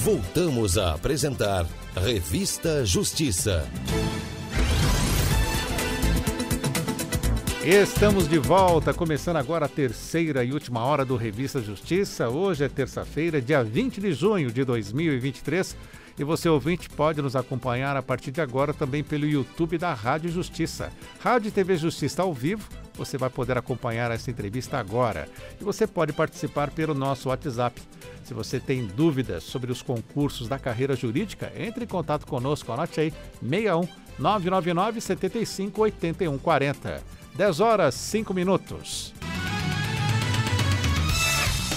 Voltamos a apresentar Revista Justiça. Estamos de volta, começando agora a terceira e última hora do Revista Justiça. Hoje é terça-feira, dia 20 de junho de 2023. E você, ouvinte, pode nos acompanhar a partir de agora também pelo YouTube da Rádio Justiça. Rádio e TV Justiça ao vivo, você vai poder acompanhar essa entrevista agora. E você pode participar pelo nosso WhatsApp. Se você tem dúvidas sobre os concursos da carreira jurídica, entre em contato conosco, anote aí, 61 999 75 81 40. 10 horas, 5 minutos.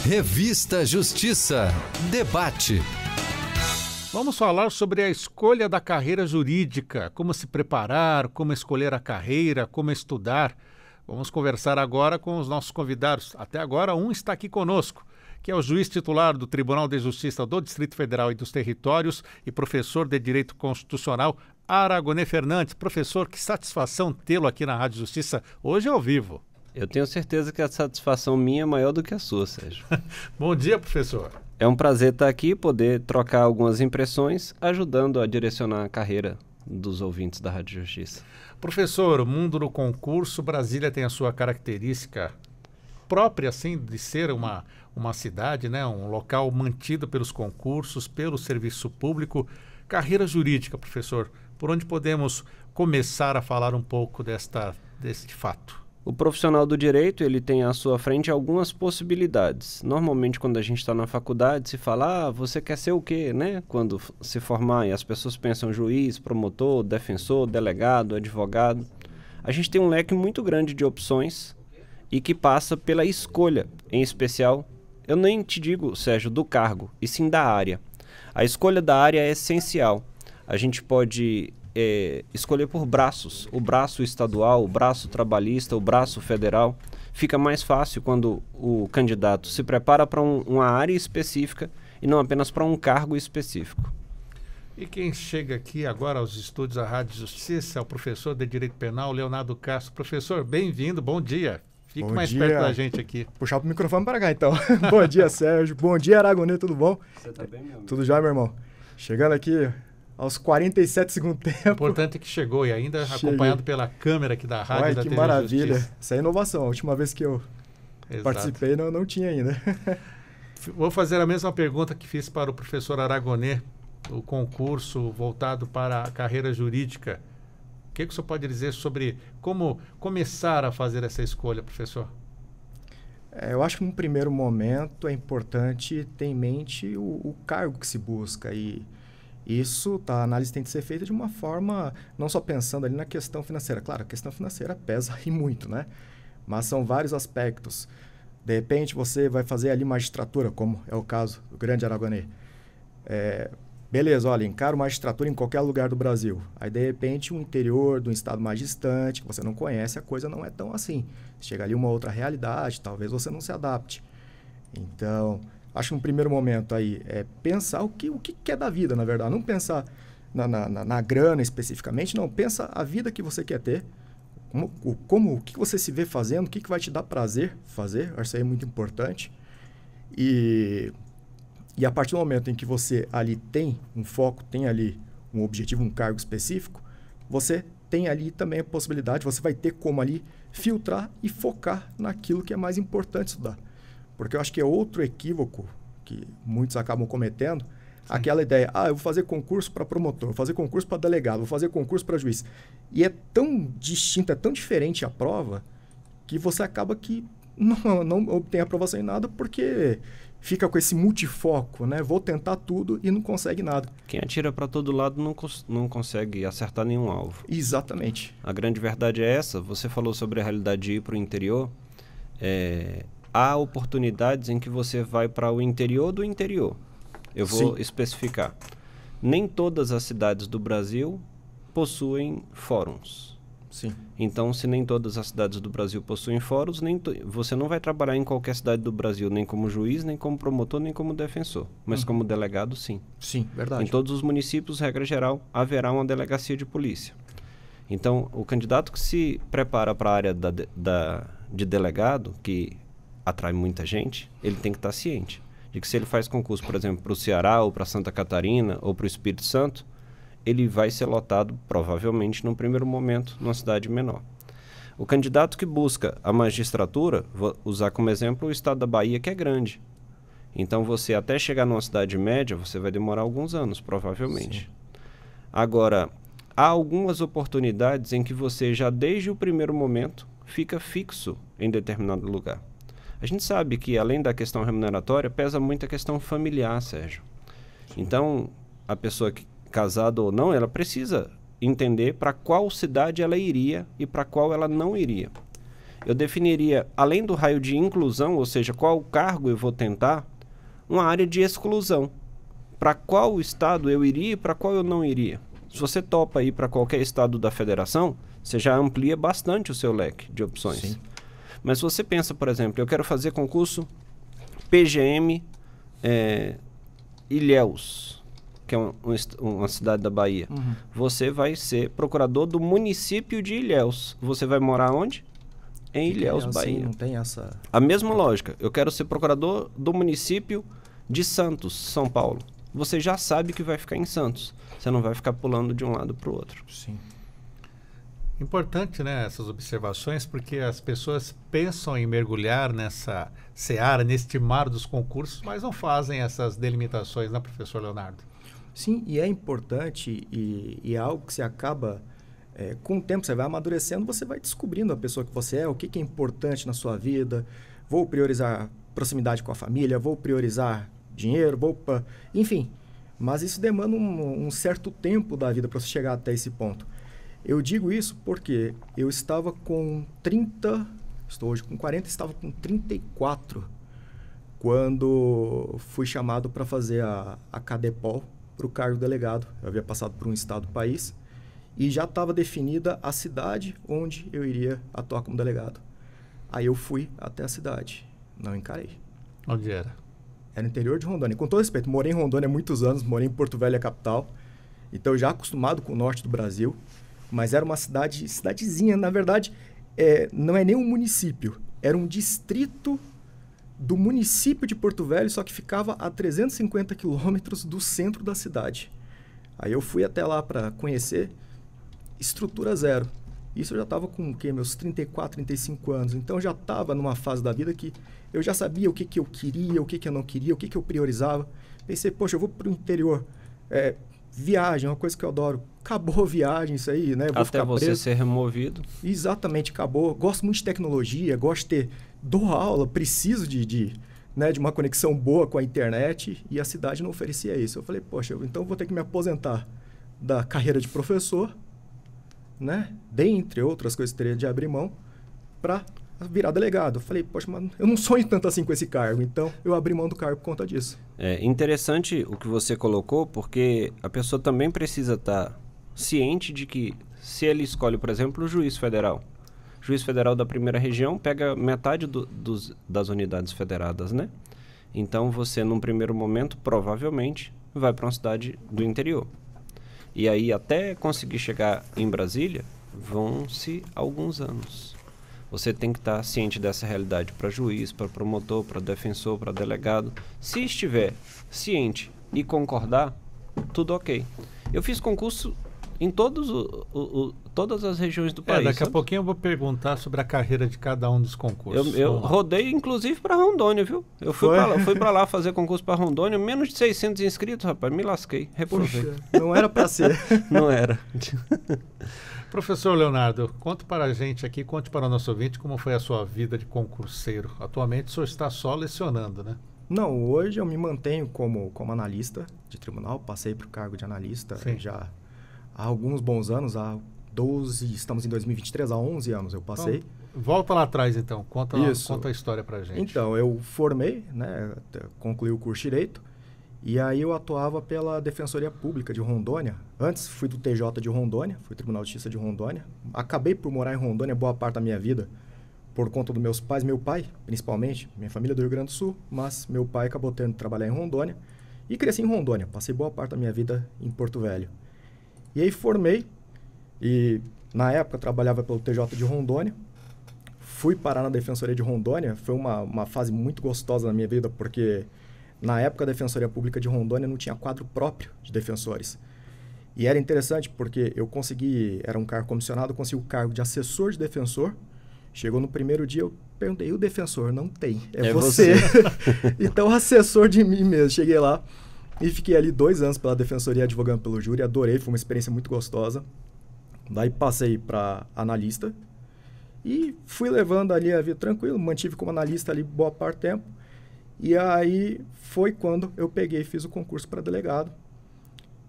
Revista Justiça. Debate. Vamos falar sobre a escolha da carreira jurídica, como se preparar, como escolher a carreira, como estudar. Vamos conversar agora com os nossos convidados. Até agora, um está aqui conosco, que é o juiz titular do Tribunal de Justiça do Distrito Federal e dos Territórios e professor de Direito Constitucional, Aragonê Fernandes. Professor, que satisfação tê-lo aqui na Rádio Justiça, hoje ao vivo. Eu tenho certeza que a satisfação minha é maior do que a sua, Sérgio. Bom dia, professor. É um prazer estar aqui, poder trocar algumas impressões, ajudando a direcionar a carreira dos ouvintes da Rádio Justiça. Professor, o mundo do concurso, Brasília tem a sua característica própria, assim, de ser uma cidade, né? Um local mantido pelos concursos, pelo serviço público. Carreira jurídica, professor, por onde podemos começar a falar um pouco deste fato? O profissional do direito, ele tem à sua frente algumas possibilidades. Normalmente, quando a gente está na faculdade, se fala, você quer ser o quê, né? Quando se formar, e as pessoas pensam juiz, promotor, defensor, delegado, advogado. A gente tem um leque muito grande de opções e que passa pela escolha, em especial, eu nem te digo, Sérgio, do cargo, e sim da área. A escolha da área é essencial. A gente pode escolher por braços, o braço estadual, o braço trabalhista, o braço federal. Fica mais fácil quando o candidato se prepara para uma área específica e não apenas para um cargo específico. E quem chega aqui agora aos estúdios da Rádio Justiça é o professor de Direito Penal, Leonardo Castro. Professor, bem-vindo, bom dia. Fique mais perto da gente aqui. Puxar o microfone para cá, então. Bom dia, Sérgio. Bom dia, Aragonê, tudo bom? Você tá bem, meu amigo? Tudo já, meu irmão? Chegando aqui aos 47 segundos tempo. Importante que chegou e ainda acompanhado pela câmera aqui da rádio. Olha, da que TV maravilha. Justiça. Essa é inovação. A última vez que eu participei não tinha ainda. Vou fazer a mesma pergunta que fiz para o professor Aragonê, o concurso voltado para a carreira jurídica. O que o senhor pode dizer sobre como começar a fazer essa escolha, professor? Eu acho que, num primeiro momento, é importante ter em mente o cargo que se busca. E isso, a análise tem que ser feita de uma forma, não só pensando ali na questão financeira. Claro, a questão financeira pesa e muito, né? Mas são vários aspectos. De repente, você vai fazer ali magistratura, como é o caso do grande Aragonê. Beleza, olha, encaro magistratura em qualquer lugar do Brasil. Aí, de repente, um interior de um estado mais distante, que você não conhece, a coisa não é tão assim. Chega ali uma outra realidade, talvez você não se adapte. Então, acho que no primeiro momento aí é pensar o que quer da vida, na verdade. Não pensar na grana especificamente, não. Pensa a vida que você quer ter, o que você se vê fazendo, o que vai te dar prazer fazer. Acho que isso aí é muito importante. E a partir do momento em que você ali tem um foco, tem ali um objetivo, um cargo específico, você tem ali também a possibilidade, você vai ter como ali filtrar e focar naquilo que é mais importante estudar. Porque eu acho que é outro equívoco que muitos acabam cometendo, aquela ideia, eu vou fazer concurso para promotor, vou fazer concurso para delegado, vou fazer concurso para juiz. E é tão distinto, é tão diferente a prova, que você acaba que não obtém aprovação em nada, porque fica com esse multifoco, né? Vou tentar tudo e não consegue nada. Quem atira para todo lado não consegue acertar nenhum alvo. Exatamente. A grande verdade é essa. Você falou sobre a realidade de ir para o interior. Há oportunidades em que você vai para o interior do interior. Eu vou especificar. Nem todas as cidades do Brasil possuem fóruns. Sim. Então, se nem todas as cidades do Brasil possuem fóruns, você não vai trabalhar em qualquer cidade do Brasil, nem como juiz, nem como promotor, nem como defensor. Mas como delegado, sim. Sim, verdade. Em todos os municípios, regra geral, haverá uma delegacia de polícia. Então, o candidato que se prepara para a área de delegado, que atrai muita gente, ele tem que estar ciente de que se ele faz concurso, por exemplo, para o Ceará, ou para Santa Catarina, ou para o Espírito Santo, ele vai ser lotado, provavelmente, no primeiro momento, numa cidade menor. O candidato que busca a magistratura, vou usar como exemplo o estado da Bahia, que é grande. Então, você até chegar numa cidade média, você vai demorar alguns anos, provavelmente. Sim. Agora, há algumas oportunidades em que você já, desde o primeiro momento, fica fixo em determinado lugar. A gente sabe que, além da questão remuneratória, pesa muito a questão familiar, Sérgio. Então, a pessoa que, casada ou não, ela precisa entender para qual cidade ela iria e para qual ela não iria. Eu definiria, além do raio de inclusão, ou seja, qual cargo eu vou tentar, uma área de exclusão. Para qual estado eu iria e para qual eu não iria. Se você topa ir para qualquer estado da federação, você já amplia bastante o seu leque de opções. Sim. Mas se você pensa, por exemplo, eu quero fazer concurso PGM Ilhéus, que é uma cidade da Bahia. Uhum. Você vai ser procurador do município de Ilhéus. Você vai morar onde? Em Ilhéus, Bahia. Não tem essa... A mesma lógica. Eu quero ser procurador do município de Santos, São Paulo. Você já sabe que vai ficar em Santos. Você não vai ficar pulando de um lado para o outro. Sim. Importante, né, essas observações, porque as pessoas pensam em mergulhar nessa seara, neste mar dos concursos, mas não fazem essas delimitações, né, professor Leonardo? Sim, e é importante e é algo que você acaba... com o tempo, você vai amadurecendo, você vai descobrindo a pessoa que você é, o que é importante na sua vida. Vou priorizar proximidade com a família, vou priorizar dinheiro, enfim. Mas isso demanda um certo tempo da vida para você chegar até esse ponto. Eu digo isso porque eu estava com 30, estou hoje com 40, estava com 34 quando fui chamado para fazer a CADEPOL para o cargo de delegado. Eu havia passado por um estado do país e já estava definida a cidade onde eu iria atuar como delegado. Aí eu fui até a cidade, não encarei. Onde era? Era no interior de Rondônia. Com todo respeito, morei em Rondônia há muitos anos, morei em Porto Velho, a capital. Então, já acostumado com o norte do Brasil. Mas era uma cidadezinha. Na verdade, não é nem um município. Era um distrito do município de Porto Velho, só que ficava a 350 quilômetros do centro da cidade. Aí eu fui até lá para conhecer, estrutura zero. Isso eu já estava com meus 34, 35 anos. Então, já estava numa fase da vida que eu já sabia o que eu queria, o que eu não queria, o que eu priorizava. Pensei, poxa, eu vou para o interior. Viagem é uma coisa que eu adoro. Acabou a viagem, isso aí, né? Até você ser removido. Exatamente, acabou. Gosto muito de tecnologia, gosto de dou aula, preciso de uma conexão boa com a internet e a cidade não oferecia isso. Eu falei, poxa, então vou ter que me aposentar da carreira de professor, né? Dentre outras coisas que teria de abrir mão para virar delegado. Eu falei, poxa, mas eu não sonho tanto assim com esse cargo, então eu abri mão do cargo por conta disso. É interessante o que você colocou, porque a pessoa também precisa estar ciente de que se ele escolhe, por exemplo, o juiz federal da primeira região pega metade das unidades federadas, né? Então você, num primeiro momento, provavelmente vai para uma cidade do interior. E aí, até conseguir chegar em Brasília, vão-se alguns anos. Você tem que estar ciente dessa realidade para juiz, para promotor, para defensor, para delegado. Se estiver ciente e concordar, tudo ok. Eu fiz concurso em todas as regiões do país. Daqui a pouquinho eu vou perguntar sobre a carreira de cada um dos concursos. Eu rodei, inclusive, para Rondônia, viu? Eu fui para lá fazer concurso para Rondônia, menos de 600 inscritos, rapaz, me lasquei, reprovei. Puxa, não era para ser. Não era. Professor Leonardo, conte para a gente aqui, conte para o nosso ouvinte como foi a sua vida de concurseiro. Atualmente o senhor está só lecionando, né? Não, hoje eu me mantenho como analista de tribunal, passei para o cargo de analista já há alguns bons anos, há 12, estamos em 2023, há 11 anos eu passei. Então, volta lá atrás então, conta a história pra gente. Então, eu formei, né, concluí o curso de Direito, e aí eu atuava pela Defensoria Pública de Rondônia. Antes fui do TJ de Rondônia, fui Tribunal de Justiça de Rondônia. Acabei por morar em Rondônia boa parte da minha vida, por conta dos meus pais, meu pai, principalmente, minha família é do Rio Grande do Sul, mas meu pai acabou tendo que trabalhar em Rondônia, e cresci em Rondônia, passei boa parte da minha vida em Porto Velho. E aí formei, e na época trabalhava pelo TJ de Rondônia, fui parar na Defensoria de Rondônia, foi uma fase muito gostosa na minha vida, porque Na época, a Defensoria Pública de Rondônia não tinha quadro próprio de defensores. E era interessante porque eu consegui, era um cargo comissionado, eu consegui o cargo de assessor de defensor. Chegou no primeiro dia, eu perguntei, e o defensor? Não tem, é você. Então, assessor de mim mesmo. Cheguei lá e fiquei ali 2 anos pela Defensoria advogando pelo júri, adorei, foi uma experiência muito gostosa. Daí passei para analista e fui levando ali a vida tranquilo, mantive como analista ali boa parte do tempo. E aí foi quando eu peguei e fiz o concurso para delegado.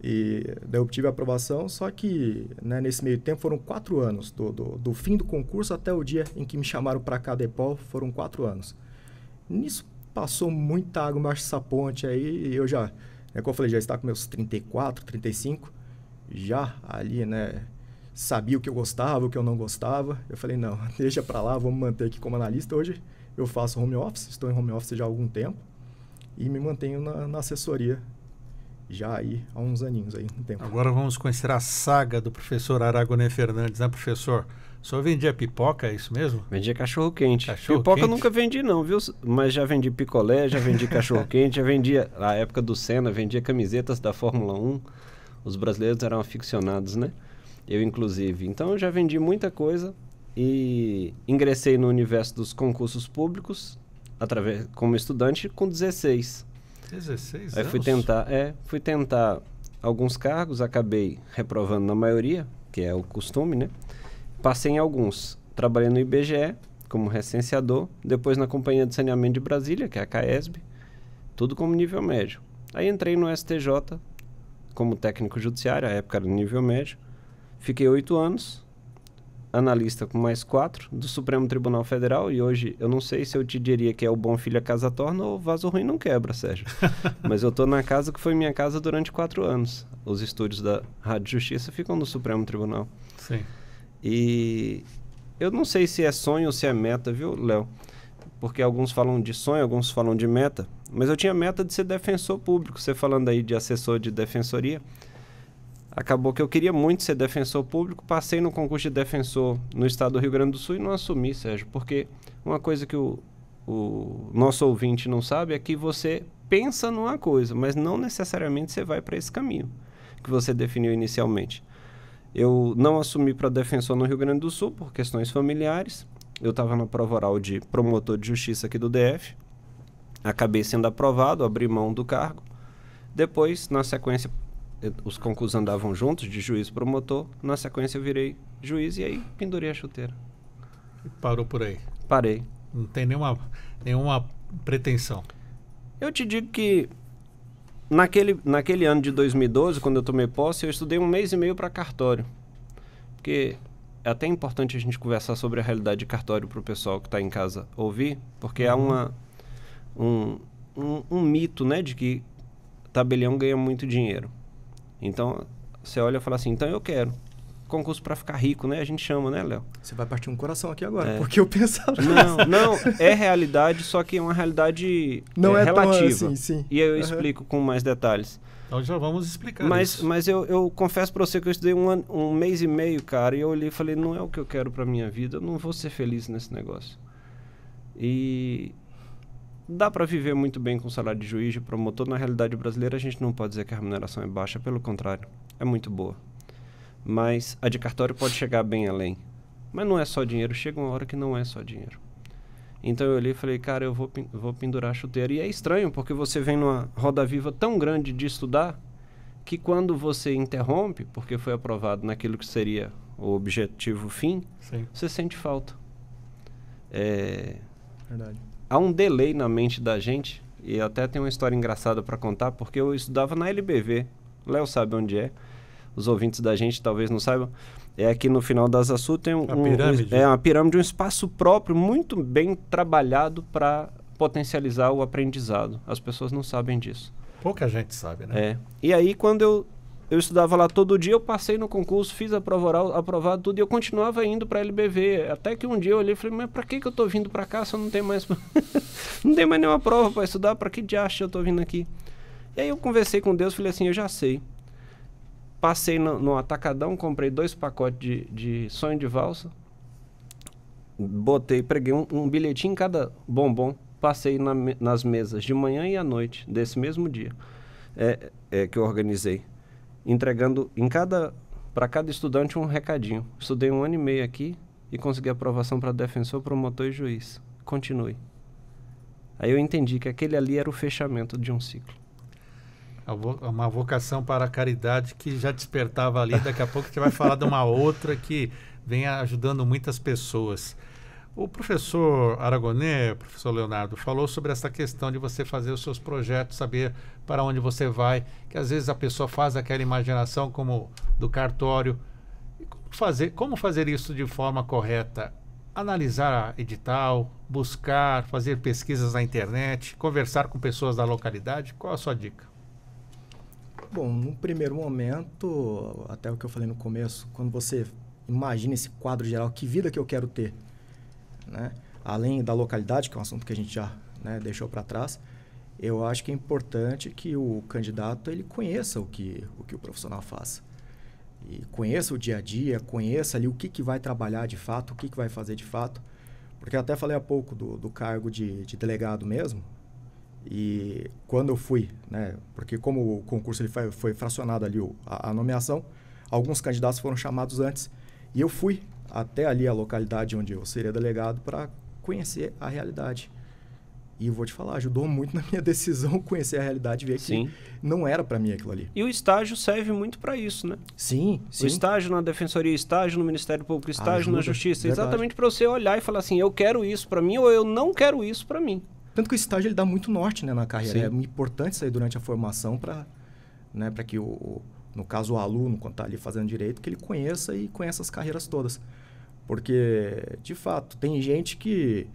E daí eu obtive a aprovação, só que né, nesse meio tempo foram 4 anos. Do fim do concurso até o dia em que me chamaram para cá da EPOL, foram 4 anos. Nisso passou muita água embaixo dessa ponte aí, e eu já, como eu falei, já estava com meus 34, 35, já ali, né, sabia o que eu gostava, o que eu não gostava. Eu falei, não, deixa para lá, vamos manter aqui como analista. Hoje eu faço home office, estou em home office já há algum tempo, e me mantenho na assessoria. Já aí, há uns aninhos aí, um tempo. Agora vamos conhecer a saga do professor Aragonê Fernandes, né, professor? O senhor vendia pipoca, é isso mesmo? Vendia cachorro-quente. Pipoca eu nunca vendi não, viu? Mas já vendi picolé, já vendi cachorro-quente, já vendia, na época do Senna, vendia camisetas da Fórmula 1. Os brasileiros eram aficionados, né? Eu, inclusive. Então, eu já vendi muita coisa e ingressei no universo dos concursos públicos como estudante com 16. 16 Aí anos? Fui tentar alguns cargos, acabei reprovando na maioria, que é o costume, né? Passei em alguns. Trabalhei no IBGE como recenseador, depois na Companhia de Saneamento de Brasília, que é a CAESB, tudo como nível médio. Aí entrei no STJ como técnico judiciário, a época era nível médio. Fiquei 8 anos, analista com mais 4 do Supremo Tribunal Federal, e hoje eu não sei se eu te diria que é o bom filho a casa torna ou vaso ruim não quebra, Sérgio. Mas eu estou na casa que foi minha casa durante 4 anos. Os estúdios da Rádio Justiça ficam no Supremo Tribunal. Sim. E eu não sei se é sonho ou se é meta, viu, Léo? Porque alguns falam de sonho, alguns falam de meta. Mas eu tinha meta de ser defensor público. Você falando aí de assessor de defensoria. Acabou que eu queria muito ser defensor público, passei no concurso de defensor no estado do Rio Grande do Sul e não assumi, Sérgio, porque uma coisa que o nosso ouvinte não sabe é que você pensa numa coisa, mas não necessariamente você vai para esse caminho que você definiu inicialmente. Eu não assumi para defensor no Rio Grande do Sul por questões familiares, eu estava na prova oral de promotor de justiça aqui do DF, acabei sendo aprovado, abri mão do cargo, depois, na sequência, os concursos andavam juntos, de juiz promotor. Na sequência eu virei juiz e aí pendurei a chuteira. E parou por aí? Parei. Não tem nenhuma pretensão? Eu te digo que naquele ano de 2012, quando eu tomei posse, eu estudei 1 mês e meio para cartório. Porque é até importante a gente conversar sobre a realidade de cartório para o pessoal que está em casa ouvir, porque há um mito, né, de que tabelião ganha muito dinheiro. Então, você olha e fala assim, então eu quero. Concurso para ficar rico, né? A gente chama, né, Léo? Você vai partir um coração aqui agora, porque eu pensava... Não, é realidade, só que é uma realidade relativa. Assim, sim. E eu explico com mais detalhes. Então já vamos explicar isso. Mas eu confesso para você que eu estudei 1 mês e meio, cara, e eu olhei e falei, não é o que eu quero para minha vida, eu não vou ser feliz nesse negócio. E... dá para viver muito bem com salário de juiz, de promotor. Na realidade brasileira, a gente não pode dizer que a remuneração é baixa, pelo contrário, é muito boa. Mas a de cartório pode chegar bem além. Mas não é só dinheiro, chega uma hora que não é só dinheiro. Então eu olhei e falei, cara, eu vou pendurar a chuteira. E é estranho, porque você vem numa roda viva tão grande de estudar, que quando você interrompe, porque foi aprovado naquilo que seria o objetivo fim, sim, você sente falta. Verdade. Há um delay na mente da gente, e até tem uma história engraçada para contar, porque eu estudava na LBV. O Léo sabe onde é. Os ouvintes da gente talvez não saibam. É aqui no final da Asa Sul, tem uma pirâmide, um espaço próprio, muito bem trabalhado para potencializar o aprendizado. As pessoas não sabem disso. Pouca gente sabe, né? E aí, quando eu estudava lá todo dia, eu passei no concurso, fiz a prova oral, aprovado tudo, e eu continuava indo para a LBV. Até que um dia eu olhei e falei, mas para que eu estou vindo para cá se eu não tenho mais... não tem mais nenhuma prova para estudar? Para que diacho eu estou vindo aqui? E aí eu conversei com Deus, falei assim, eu já sei. Passei no atacadão, comprei 2 pacotes de sonho de valsa, preguei um bilhetinho em cada bombom passei nas mesas de manhã e à noite desse mesmo dia que eu organizei, entregando para cada estudante um recadinho. Estudei 1 ano e meio aqui e consegui aprovação para defensor, promotor e juiz. Continue. Aí eu entendi que aquele ali era o fechamento de um ciclo. Uma vocação para a caridade que já despertava ali. Daqui a pouco a gente vai falar de uma outra que vem ajudando muitas pessoas. O professor Aragonés, professor Leonardo, falou sobre essa questão de você fazer os seus projetos, saber para onde você vai, que às vezes a pessoa faz aquela imaginação como do cartório. E como fazer isso de forma correta? Analisar edital, buscar, fazer pesquisas na internet, conversar com pessoas da localidade. Qual a sua dica? Bom, no primeiro momento, até o que eu falei no começo, quando você imagina esse quadro geral, que vida que eu quero ter, né? Além da localidade, que é um assunto que a gente já, né, deixou para trás, eu acho que é importante que o candidato ele conheça o que o profissional faz. E conheça o dia a dia, conheça ali o que vai trabalhar de fato, o que vai fazer de fato. Porque eu até falei há pouco do cargo de delegado mesmo. E quando eu fui, né, porque como o concurso ele foi fracionado ali a nomeação, alguns candidatos foram chamados antes. E eu fui até ali a localidade onde eu seria delegado para conhecer a realidade. E eu vou te falar, ajudou muito na minha decisão conhecer a realidade e ver que não era para mim aquilo ali. E o estágio serve muito para isso, né? Sim. O estágio na Defensoria, estágio no Ministério Público, estágio na Justiça. Verdade. Exatamente para você olhar e falar assim, eu quero isso para mim ou eu não quero isso para mim. Tanto que o estágio ele dá muito norte, né, na carreira. Sim. É importante isso aí durante a formação para, né, para que, no caso, o aluno, quando está ali fazendo direito, que ele conheça as carreiras todas. Porque, de fato, tem gente que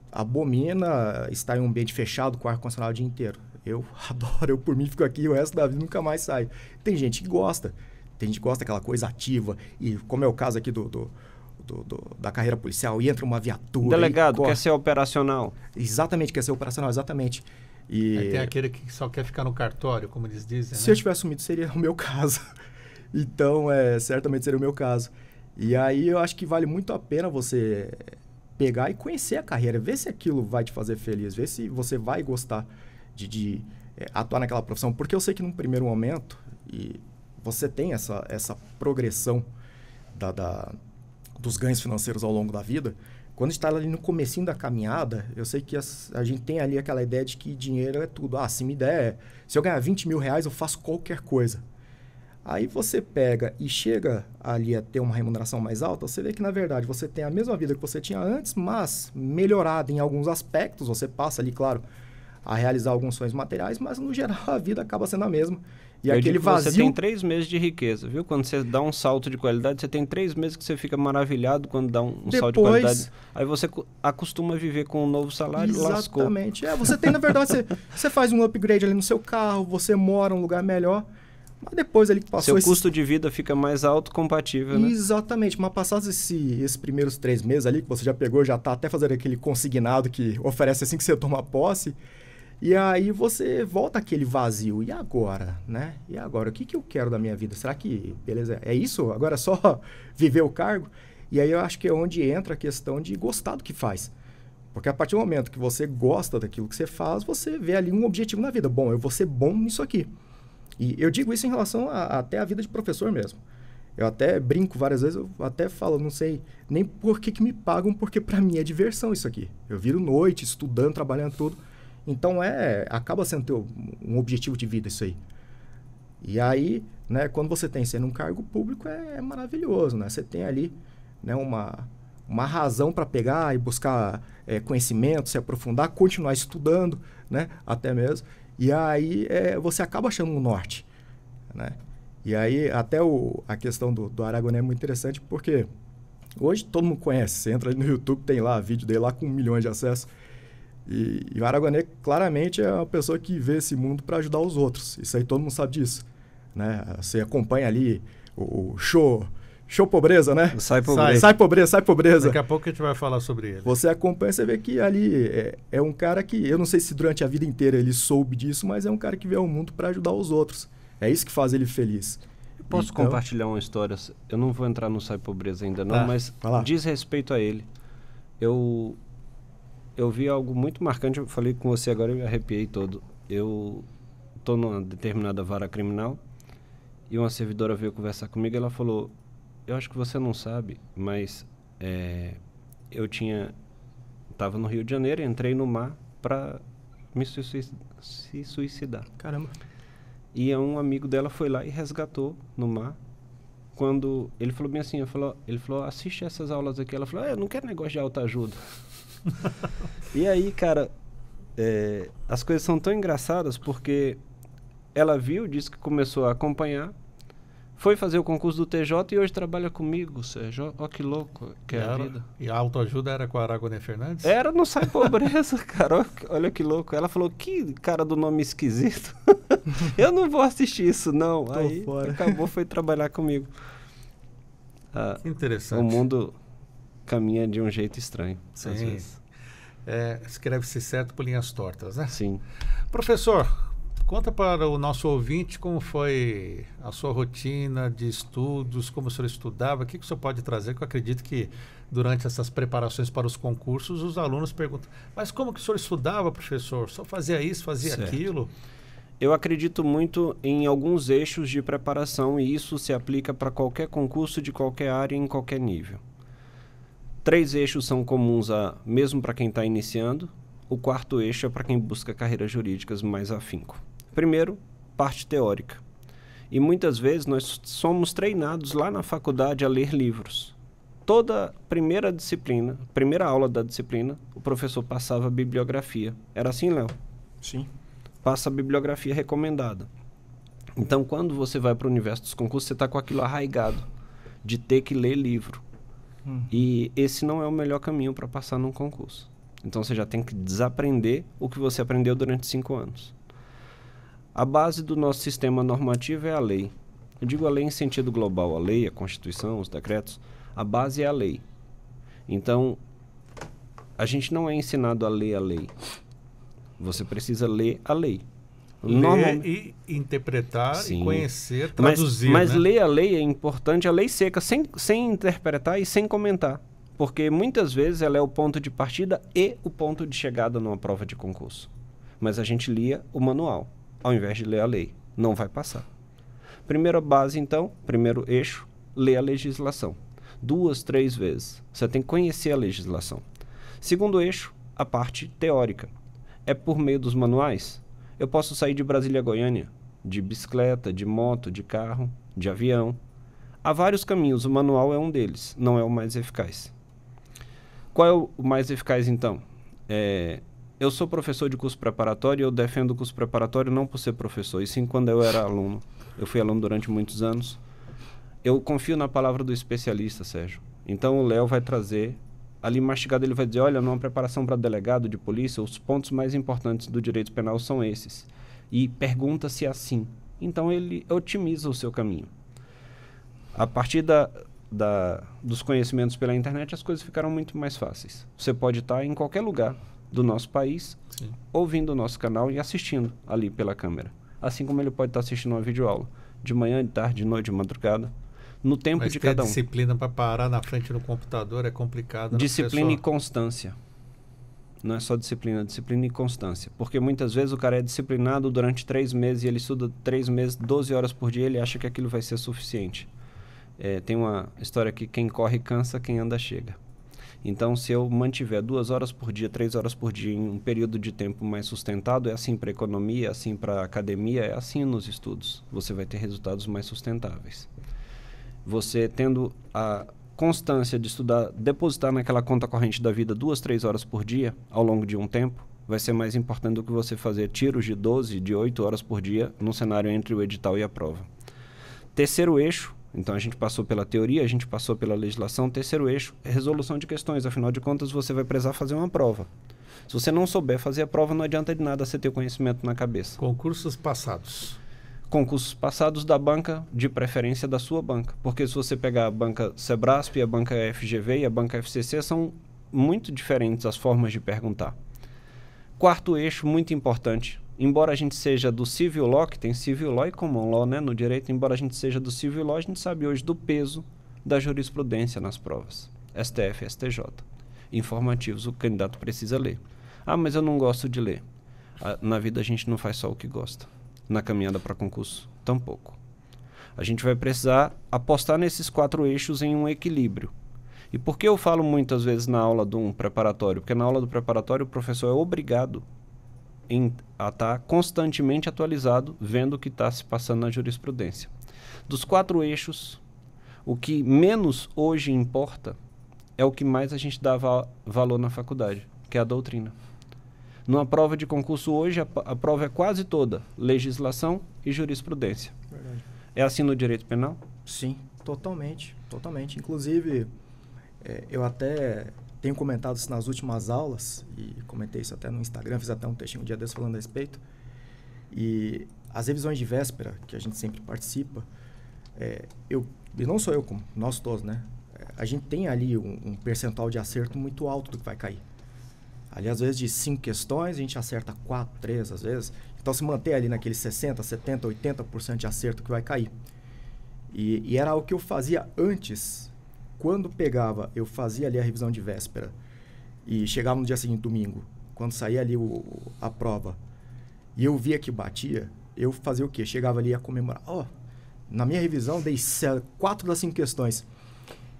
abomina estar em um ambiente fechado com ar-condicionado o dia inteiro. Eu adoro, eu por mim fico aqui o resto da vida nunca mais saio. Tem gente que gosta. Tem gente que gosta daquela coisa ativa. E como é o caso aqui da carreira policial, e entra uma viatura... Delegado, quer ser operacional. Exatamente, quer ser operacional, exatamente. E aí tem aquele que só quer ficar no cartório, como eles dizem, se eu tivesse assumido, seria o meu caso. Então, certamente seria o meu caso. E aí eu acho que vale muito a pena você pegar e conhecer a carreira, ver se aquilo vai te fazer feliz, ver se você vai gostar de atuar naquela profissão. Porque eu sei que num primeiro momento, e você tem essa progressão dos ganhos financeiros ao longo da vida. Quando a gente está ali no comecinho da caminhada, eu sei que a gente tem ali aquela ideia de que dinheiro é tudo. Se eu ganhar 20 mil reais, eu faço qualquer coisa. Aí você pega e chega ali a ter uma remuneração mais alta, você vê que, na verdade, você tem a mesma vida que você tinha antes, mas melhorada em alguns aspectos. Você passa ali, claro, a realizar alguns sonhos materiais, mas, no geral, a vida acaba sendo a mesma. E eu aquele vazio... Você tem 3 meses de riqueza, viu? Quando você dá um salto de qualidade, você tem 3 meses que você fica maravilhado quando dá um salto de qualidade. Aí você acostuma a viver com um novo salário, lascou. Exatamente. Você tem, na verdade, você faz um upgrade ali no seu carro, você mora num lugar melhor, mas depois ali que passou... Seu custo de vida fica mais alto, compatível, né? Exatamente. Mas passados esses primeiros 3 meses ali, que você já pegou, já está até fazendo aquele consignado que oferece assim que você toma posse... E aí você volta àquele vazio. E agora, né? E agora? O que eu quero da minha vida? Será que, beleza, é isso? Agora é só viver o cargo? E aí eu acho que é onde entra a questão de gostar do que faz. Porque a partir do momento que você gosta daquilo que você faz, você vê ali um objetivo na vida. Bom, eu vou ser bom nisso aqui. E eu digo isso em relação até a vida de professor mesmo. Eu até brinco várias vezes, eu até falo, não sei nem por que me pagam, porque para mim é diversão isso aqui. Eu viro noite, estudando, trabalhando tudo. Então, acaba sendo um objetivo de vida isso aí. E aí, né, quando você tem sendo um cargo público, é maravilhoso, né? Você tem ali, né, uma razão para pegar e buscar conhecimento, se aprofundar, continuar estudando, né, até mesmo. E aí, você acaba achando um norte, né? E aí, até a questão do Aragonés é muito interessante, porque hoje todo mundo conhece. Você entra ali no YouTube, tem lá vídeo dele lá com 1 milhão de acessos. E o Aragonés claramente é uma pessoa que vê esse mundo para ajudar os outros. Isso aí todo mundo sabe disso, né? Você acompanha ali o show pobreza, né? Sai pobreza. Sai pobreza. Daqui a pouco a gente vai falar sobre ele. Você acompanha, você vê que ali é um cara que... Eu não sei se durante a vida inteira ele soube disso, mas é um cara que vê o mundo para ajudar os outros. É isso que faz ele feliz. Eu posso compartilhar uma história? Eu não vou entrar no Sai Pobreza ainda não, mas vai lá. Diz respeito a ele. Eu eu vi algo muito marcante. Eu falei com você agora e me arrepiei todo. Eu estou numa determinada vara criminal e uma servidora veio conversar comigo e ela falou, eu acho que você não sabe, mas eu estava no Rio de Janeiro e entrei no mar para se suicidar. Caramba. E um amigo dela foi lá e resgatou no mar. Quando ele falou bem assim, ele falou, assiste essas aulas aqui. Ela falou, eu não quero negócio de autoajuda. E aí, cara, as coisas são tão engraçadas porque ela viu, disse que começou a acompanhar, foi fazer o concurso do TJ e hoje trabalha comigo, Sérgio. Ó, que louco que é a vida. E a autoajuda era com a Aragonê Fernandes? Era no Sai Pobreza, cara. Olha que louco. Ela falou, que cara do nome esquisito. Eu não vou assistir isso, não. Tô aí fora. acabou, foi trabalhar comigo. Que interessante. O mundo caminha de um jeito estranho, às Sim. vezes. Escreve-se certo por linhas tortas, né? Sim. Professor, conta para o nosso ouvinte como foi a sua rotina de estudos, como o senhor estudava, o que o senhor pode trazer, que eu acredito que durante essas preparações para os concursos, os alunos perguntam, mas como que o senhor estudava, professor? Só fazia isso, fazia Certo. aquilo? Eu acredito muito em alguns eixos de preparação e isso se aplica para qualquer concurso de qualquer área em qualquer nível. 3 eixos são comuns mesmo para quem está iniciando. O 4º eixo é para quem busca carreiras jurídicas mais afinco. Primeiro, parte teórica. E muitas vezes nós somos treinados lá na faculdade a ler livros. Toda primeira aula da disciplina, o professor passava a bibliografia. Era assim, Léo? Sim. Passa a bibliografia recomendada. Então, quando você vai para o universo dos concursos, você está com aquilo arraigado, de ter que ler livro. E esse não é o melhor caminho para passar num concurso. Então, você já tem que desaprender o que você aprendeu durante 5 anos. A base do nosso sistema normativo é a lei. Eu digo a lei em sentido global, a lei, a Constituição, os decretos. A base é a lei. Então, a gente não é ensinado a ler a lei. Você precisa ler a lei. Ler e interpretar, Sim. e conhecer, traduzir. Mas né? ler a lei é importante, a lei seca, sem interpretar e sem comentar. Porque muitas vezes ela é o ponto de partida e o ponto de chegada numa prova de concurso. Mas a gente lia o manual, ao invés de ler a lei. Não vai passar. Primeira base, então, primeiro eixo, ler a legislação. 2, 3 vezes. Você tem que conhecer a legislação. Segundo eixo, a parte teórica. É por meio dos manuais? Eu posso sair de Brasília a Goiânia, de bicicleta, de moto, de carro, de avião. Há vários caminhos, o manual é um deles, não é o mais eficaz. Qual é o mais eficaz, então? Eu sou professor de curso preparatório e eu defendo o curso preparatório não por ser professor, e sim quando eu era aluno. Eu fui aluno durante muitos anos. Eu confio na palavra do especialista, Sérgio. Então o Léo vai trazer, ali mastigado ele vai dizer, olha, numa preparação para delegado de polícia, os pontos mais importantes do direito penal são esses. E pergunta-se assim. Então ele otimiza o seu caminho. A partir dos conhecimentos pela internet, as coisas ficaram muito mais fáceis. Você pode estar em qualquer lugar do nosso país, Sim. ouvindo o nosso canal e assistindo ali pela câmera. Assim como ele pode estar assistindo uma videoaula, de manhã, de tarde, de noite, de madrugada, no tempo Mas de ter cada um. disciplina para parar na frente do computador é complicado. Né, Disciplina e professor? constância. Não é só disciplina e constância. Porque muitas vezes o cara é disciplinado durante 3 meses e ele estuda 3 meses, 12 horas por dia, ele acha que aquilo vai ser suficiente. Tem uma história que quem corre cansa, quem anda chega. Então, se eu mantiver 2 horas por dia, 3 horas por dia em um período de tempo mais sustentado, é assim para a economia, é assim para a academia, é assim nos estudos. Você vai ter resultados mais sustentáveis. Você tendo a constância de estudar, depositar naquela conta corrente da vida 2, 3 horas por dia, ao longo de um tempo, vai ser mais importante do que você fazer tiros de 12, de 8 horas por dia no cenário entre o edital e a prova. Terceiro eixo, então a gente passou pela teoria, a gente passou pela legislação. Terceiro eixo, resolução de questões. Afinal de contas, você vai precisar fazer uma prova. Se você não souber fazer a prova, não adianta de nada você ter conhecimento na cabeça. Concursos passados. Concursos passados da banca, de preferência da sua banca. Porque se você pegar a banca Sebrasp, a banca FGV e a banca FCC, são muito diferentes as formas de perguntar. Quarto eixo, muito importante. Embora a gente seja do Civil Law, que tem Civil Law e Common Law, né, no direito, embora a gente seja do Civil Law, a gente sabe hoje do peso da jurisprudência nas provas. STF, STJ. informativos, o candidato precisa ler. Ah, mas eu não gosto de ler. Na vida a gente não faz só o que gosta. Na caminhada para concurso, tampouco. A gente vai precisar apostar nesses 4 eixos em um equilíbrio. E por que eu falo muitas vezes na aula de um preparatório? Porque na aula do preparatório o professor é obrigado a estar constantemente atualizado, vendo o que está se passando na jurisprudência. Dos 4 eixos, o que menos hoje importa é o que mais a gente dá valor na faculdade, que é a doutrina. Numa prova de concurso hoje, a prova é quase toda legislação e jurisprudência. Verdade. É assim no direito penal? Sim, totalmente. Inclusive, eu até tenho comentado isso nas últimas aulas, e comentei isso até no Instagram, fiz até um textinho um dia desse falando a respeito. E as revisões de véspera, que a gente sempre participa, e não sou eu, como nós todos, né? A gente tem ali um percentual de acerto muito alto do que vai cair. Ali, às vezes, de 5 questões, a gente acerta 4, 3, às vezes. Então, se manter ali naquele 60%, 70%, 80% de acerto que vai cair. E era o que eu fazia antes. Quando eu fazia ali a revisão de véspera e chegava no dia seguinte, domingo, quando saía ali a prova, e eu via que batia, eu fazia o quê? Chegava ali a comemorar. Na minha revisão, dei 4 das 5 questões.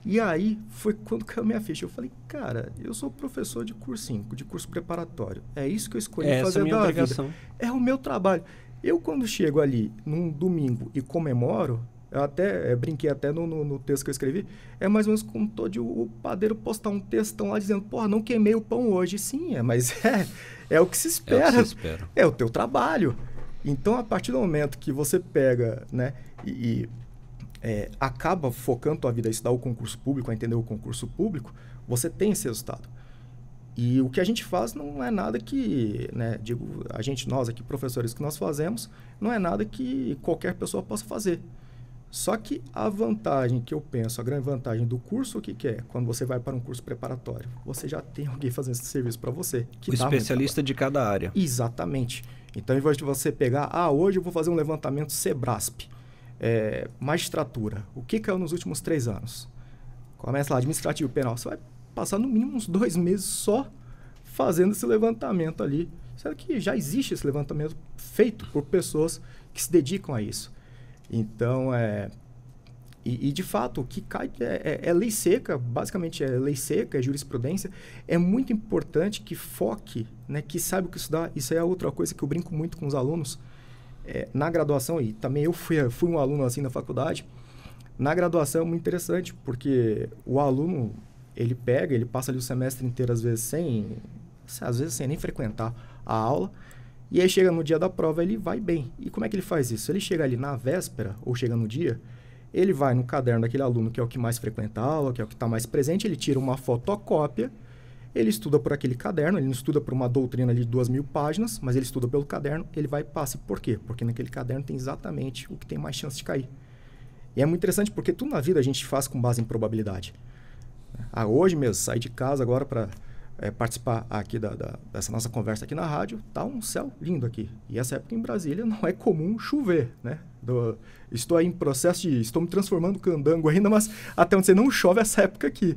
E aí, foi quando caiu minha ficha. Eu falei, cara, eu sou professor de cursinho, de curso preparatório. É isso que eu escolhi fazer da vida. É o meu trabalho. Eu, quando chego ali, num domingo, e comemoro, eu até brinquei até no texto que eu escrevi, é mais ou menos como todo o padeiro postar um textão lá dizendo, porra, não queimei o pão hoje. Sim, mas é o que se espera. É o que se espera. É o teu trabalho. Então, a partir do momento que você pega, né, acaba focando a tua vida a estudar o concurso público, a entender o concurso público, você tem esse resultado. E o que a gente faz não é nada que, né, nós aqui, professores, que nós fazemos, não é nada que qualquer pessoa possa fazer. Só que a vantagem que eu penso, a grande vantagem do curso, o que é? Quando você vai para um curso preparatório, você já tem alguém fazendo esse serviço para você. O especialista de cada área. Exatamente. Então, ao invés de você pegar, hoje eu vou fazer um levantamento Sebrasp, magistratura, o que caiu nos últimos 3 anos? Começa lá, administrativo, penal. Você vai passar no mínimo uns 2 meses só fazendo esse levantamento ali. Sendo que já existe esse levantamento feito por pessoas que se dedicam a isso. Então, de fato, o que cai é lei seca, basicamente é lei seca, é jurisprudência. É muito importante que foque, né, que saiba o que estudar. Isso é outra coisa que eu brinco muito com os alunos. Na graduação, e também eu fui um aluno assim na faculdade, na graduação é muito interessante, porque o aluno, ele passa ali o semestre inteiro, às vezes sem nem frequentar a aula, e aí chega no dia da prova, ele vai bem. E como é que ele faz isso? Ele chega ali na véspera, ou chega no dia, ele vai no caderno daquele aluno que é o que mais frequenta a aula, que é o que está mais presente, ele tira uma fotocópia, ele estuda por aquele caderno, ele não estuda por uma doutrina ali de 2.000 páginas, mas ele estuda pelo caderno, ele vai e passa. Por quê? Porque naquele caderno tem exatamente o que tem mais chance de cair. E é muito interessante porque tudo na vida a gente faz com base em probabilidade. Hoje mesmo, saí de casa agora para participar aqui dessa nossa conversa aqui na rádio, tá um céu lindo aqui. E essa época em Brasília não é comum chover, né? Estou aí em processo estou me transformando candango ainda, mas até onde você não chove essa época aqui.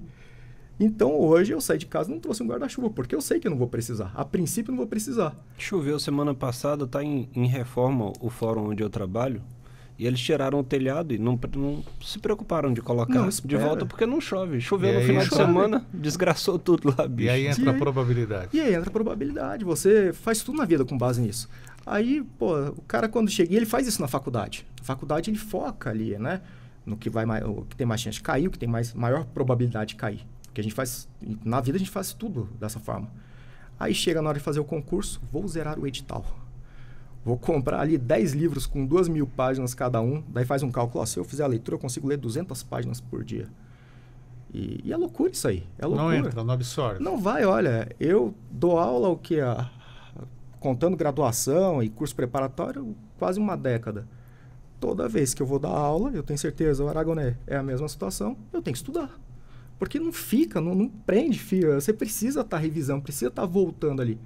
Então, hoje eu saí de casa e não trouxe um guarda-chuva, porque eu sei que eu não vou precisar. A princípio, não vou precisar. Choveu semana passada, está em reforma o fórum onde eu trabalho, e eles tiraram o telhado e não se preocuparam de colocar de volta, porque não chove. Choveu no final de semana, desgraçou tudo lá, bicho. E aí entra a probabilidade. E aí entra a probabilidade. Você faz tudo na vida com base nisso. Aí, o cara quando chega, e ele faz isso na faculdade. Na faculdade ele foca ali, né? No que o que tem mais chance de cair, o que tem maior probabilidade de cair. Porque a gente faz, na vida a gente faz tudo dessa forma. Aí chega na hora de fazer o concurso, vou zerar o edital. Vou comprar ali 10 livros com 2.000 páginas cada um, daí faz um cálculo, se eu fizer a leitura eu consigo ler 200 páginas por dia. E é loucura isso aí, é loucura. Não entra, não absorve. Não vai, olha, eu dou aula contando graduação e curso preparatório, quase uma década. Toda vez que eu vou dar aula, eu tenho certeza, o Aragoné é a mesma situação, eu tenho que estudar. Porque não fica, não prende, filho. Você precisa estar revisando, precisa estar voltando ali.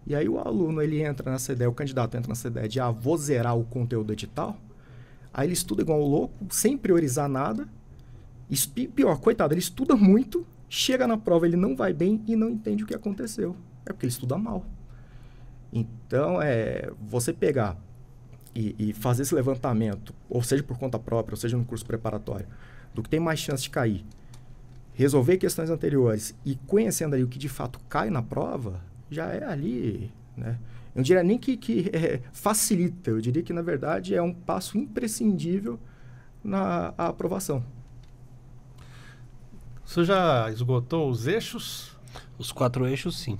E aí o aluno, ele entra nessa ideia, o candidato entra nessa ideia de, vou zerar o conteúdo edital. Aí ele estuda igual um louco, sem priorizar nada. Pior, coitado, ele estuda muito Chega na prova, ele não vai bem e não entende o que aconteceu. É porque ele estuda mal. Então, você pegar e fazer esse levantamento, ou seja por conta própria, ou seja no curso preparatório, do que tem mais chance de cair, resolver questões anteriores e conhecendo ali o que de fato cai na prova, já é ali, né? Eu não diria nem que facilita, eu diria que, na verdade, é um passo imprescindível na aprovação. Você já esgotou os eixos? Os 4 eixos, sim.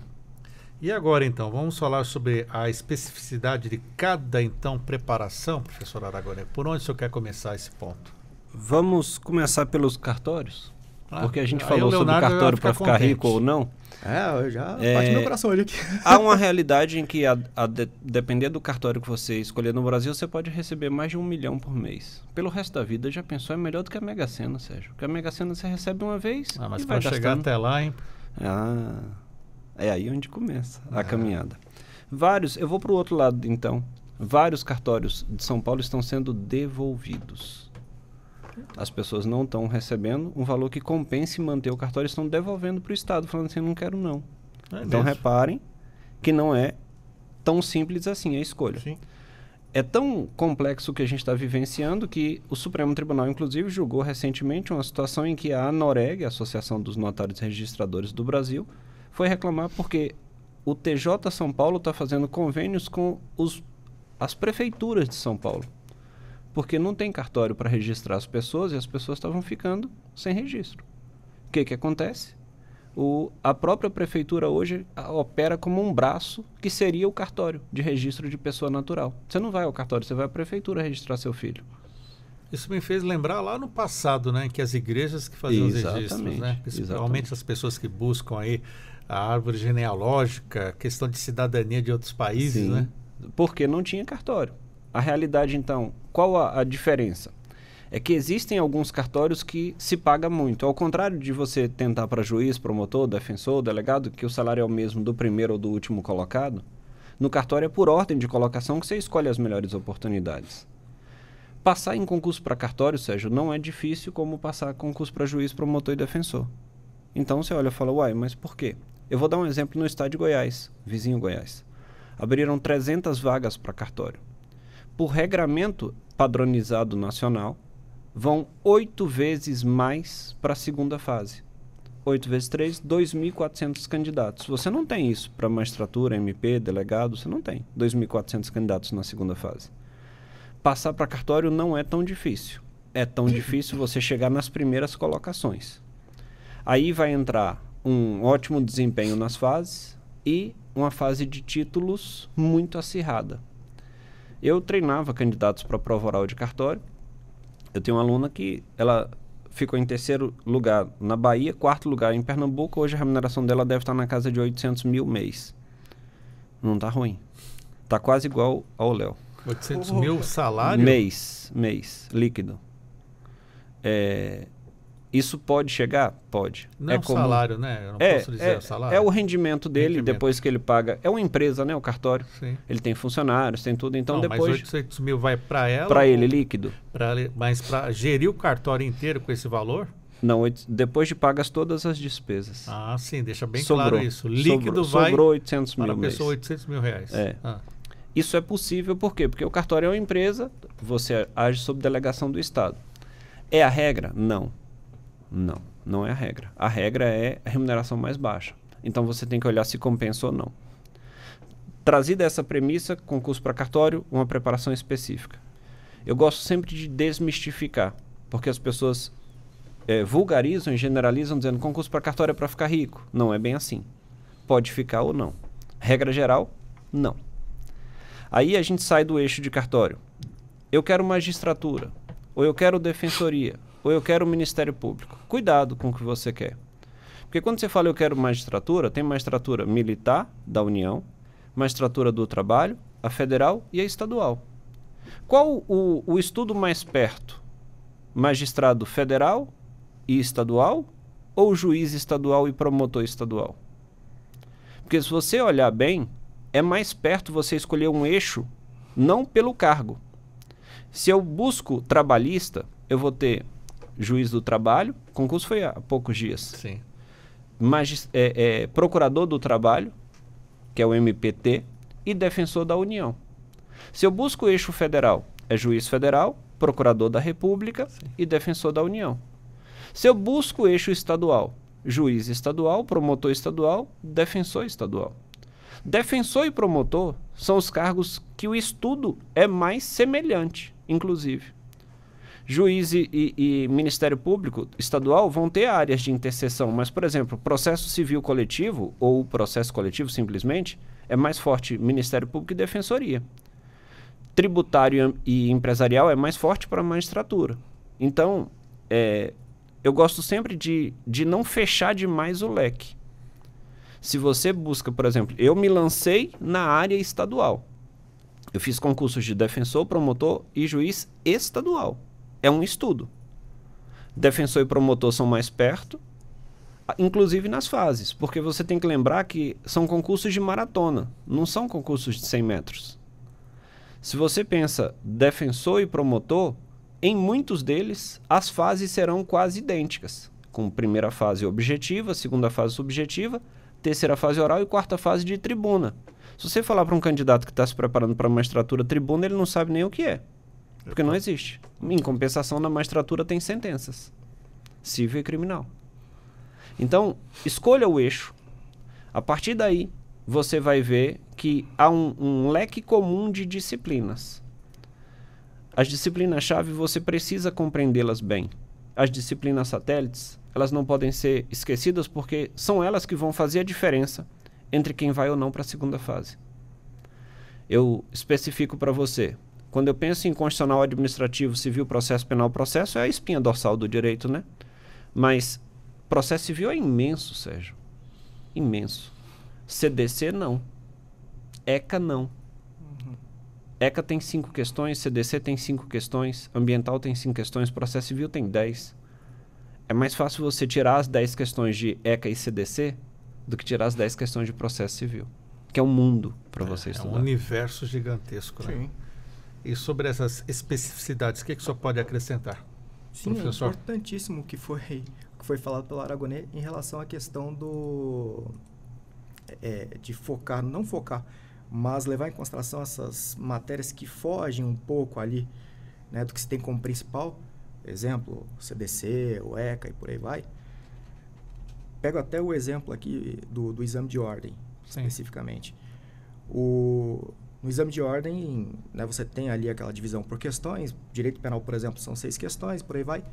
E agora, então, vamos falar sobre a especificidade de cada, então, preparação, professor Aragonés. Por onde o senhor quer começar esse ponto? Vamos começar pelos cartórios? Porque a gente falou sobre Leonardo cartório para ficar contente. rico ou não. Eu já bati meu coração hoje aqui. Há uma realidade em que, depender do cartório que você escolher no Brasil, você pode receber mais de 1 milhão por mês. Pelo resto da vida, já pensou, é melhor do que a Mega Sena, Sérgio. Porque a Mega Sena você recebe uma vez Mas e para vai chegar gastando. até lá, hein? É aí onde começa a caminhada. Eu vou para o outro lado, então. Vários cartórios de São Paulo estão sendo devolvidos. As pessoas não estão recebendo um valor que compense manter o cartório, estão devolvendo para o Estado, falando assim, não quero não. Então reparem que não é tão simples assim a escolha. Sim. É tão complexo o que a gente está vivenciando que o Supremo Tribunal, inclusive, julgou recentemente uma situação em que a ANOREG, a Associação dos Notários Registradores do Brasil, foi reclamar porque o TJ São Paulo está fazendo convênios com as prefeituras de São Paulo. Porque não tem cartório para registrar as pessoas e as pessoas estavam ficando sem registro. O que acontece? A própria prefeitura hoje opera como um braço que seria o cartório de registro de pessoa natural. Você não vai ao cartório, você vai à prefeitura registrar seu filho. Isso me fez lembrar lá no passado, né? Que as igrejas que faziam os registros, né? Principalmente as pessoas que buscam aí a árvore genealógica, questão de cidadania de outros países, Sim, né? Porque não tinha cartório. A realidade, então, qual a diferença? É que existem alguns cartórios que se paga muito. Ao contrário de você tentar para juiz, promotor, defensor, delegado, que o salário é o mesmo do primeiro ou do último colocado, no cartório é por ordem de colocação que você escolhe as melhores oportunidades. Passar em concurso para cartório, Sérgio, não é difícil como passar concurso para juiz, promotor e defensor. Então você olha e fala, uai, mas por quê? Eu vou dar um exemplo no estado de Goiás, vizinho Goiás. Abriram 300 vagas para cartório. Por regramento padronizado nacional, vão 8 vezes mais para a segunda fase. 8 vezes 3, 2.400 candidatos. Você não tem isso para magistratura, MP, delegado, você não tem 2.400 candidatos na segunda fase. Passar para cartório não é tão difícil. É tão difícil você chegar nas primeiras colocações. Aí vai entrar um ótimo desempenho nas fases e uma fase de títulos muito acirrada. Eu treinava candidatos para a prova oral de cartório. Eu tenho uma aluna que ela ficou em 3º lugar na Bahia, 4º lugar em Pernambuco. Hoje a remuneração dela deve estar na casa de 800 mil mês. Não está ruim. Está quase igual ao Léo. 800 mil salário? Mês, líquido. Isso pode chegar? Pode. Não é comum. Salário, né? Eu não posso dizer o salário. É o rendimento dele depois que ele paga. É uma empresa, né? O cartório. Sim. Ele tem funcionários, tem tudo. Então não, depois... Mas 800 mil vai para ela? Para ele, líquido. Mas para gerir o cartório inteiro com esse valor? Não, depois de pagas todas as despesas. Ah, sim. Deixa bem claro isso. Líquido sobrou 800 mil para a mês. pessoa 800 mil reais. Isso é possível por quê? Porque o cartório é uma empresa, você age sob delegação do Estado. É a regra? Não. Não é a regra. A regra é a remuneração mais baixa. Então você tem que olhar se compensa ou não. Trazida essa premissa, concurso para cartório, uma preparação específica. Eu gosto sempre de desmistificar, porque as pessoas vulgarizam e generalizam dizendo concurso para cartório é para ficar rico. Não é bem assim. Pode ficar ou não. Regra geral, não. Aí a gente sai do eixo de cartório. Eu quero magistratura, ou eu quero defensoria, ou eu quero Ministério Público. Cuidado com o que você quer. Porque quando você fala eu quero magistratura, tem magistratura militar da União, magistratura do trabalho, a federal e a estadual. Qual o estudo mais perto? Magistrado federal e estadual ou juiz estadual e promotor estadual? Porque se você olhar bem, é mais perto você escolher um eixo, não pelo cargo. Se eu busco trabalhista, eu vou ter juiz do trabalho, o concurso foi há poucos dias. Sim. Procurador do Trabalho, que é o MPT, e Defensor da União. Se eu busco o eixo federal, é Juiz Federal, Procurador da República e Defensor da União. Se eu busco o eixo estadual, Juiz Estadual, Promotor Estadual, Defensor Estadual. Defensor e promotor são os cargos que o estudo é mais semelhante, inclusive. Juiz e Ministério Público Estadual vão ter áreas de interseção, mas, por exemplo, processo civil coletivo ou processo coletivo simplesmente é mais forte Ministério Público e Defensoria. Tributário e empresarial é mais forte para a magistratura. Então, eu gosto sempre de não fechar demais o leque. Se você busca, por exemplo, eu me lancei na área estadual. Eu fiz concursos de defensor, promotor e juiz estadual. É um estudo. Defensor e promotor são mais perto, inclusive nas fases, porque você tem que lembrar que são concursos de maratona, não são concursos de 100 metros. Se você pensa defensor e promotor, em muitos deles as fases serão quase idênticas, com primeira fase objetiva, segunda fase subjetiva, terceira fase oral e quarta fase de tribuna. Se você falar para um candidato que está se preparando para a magistratura tribuna, ele não sabe nem o que é, porque não existe. Em compensação, na magistratura tem sentenças, civil e criminal. Então, escolha o eixo. A partir daí, você vai ver que há um leque comum de disciplinas. As disciplinas-chave, você precisa compreendê-las bem. As disciplinas satélites, elas não podem ser esquecidas porque são elas que vão fazer a diferença entre quem vai ou não para a segunda fase. Eu especifico para você. Quando eu penso em constitucional, administrativo, civil, processo penal, processo é a espinha dorsal do direito, né? Mas processo civil é imenso, Sérgio. Imenso. CDC, não. ECA, não. ECA tem 5 questões, CDC tem 5 questões, ambiental tem 5 questões, processo civil tem 10. É mais fácil você tirar as 10 questões de ECA e CDC do que tirar as 10 questões de processo civil, que é um mundo para você estudar. É um universo gigantesco, né? Sim. E sobre essas especificidades, o que o senhor pode acrescentar? Sim, professor? É importantíssimo o que foi falado pelo Aragonês em relação à questão de focar, não focar, mas levar em consideração essas matérias que fogem um pouco ali, né, do que se tem como principal, exemplo, o CDC, o ECA e por aí vai. Pego até o exemplo aqui do exame de ordem, Sim. especificamente. No exame de ordem, né, você tem ali aquela divisão por questões. Direito penal, por exemplo, são 6 questões, por aí vai.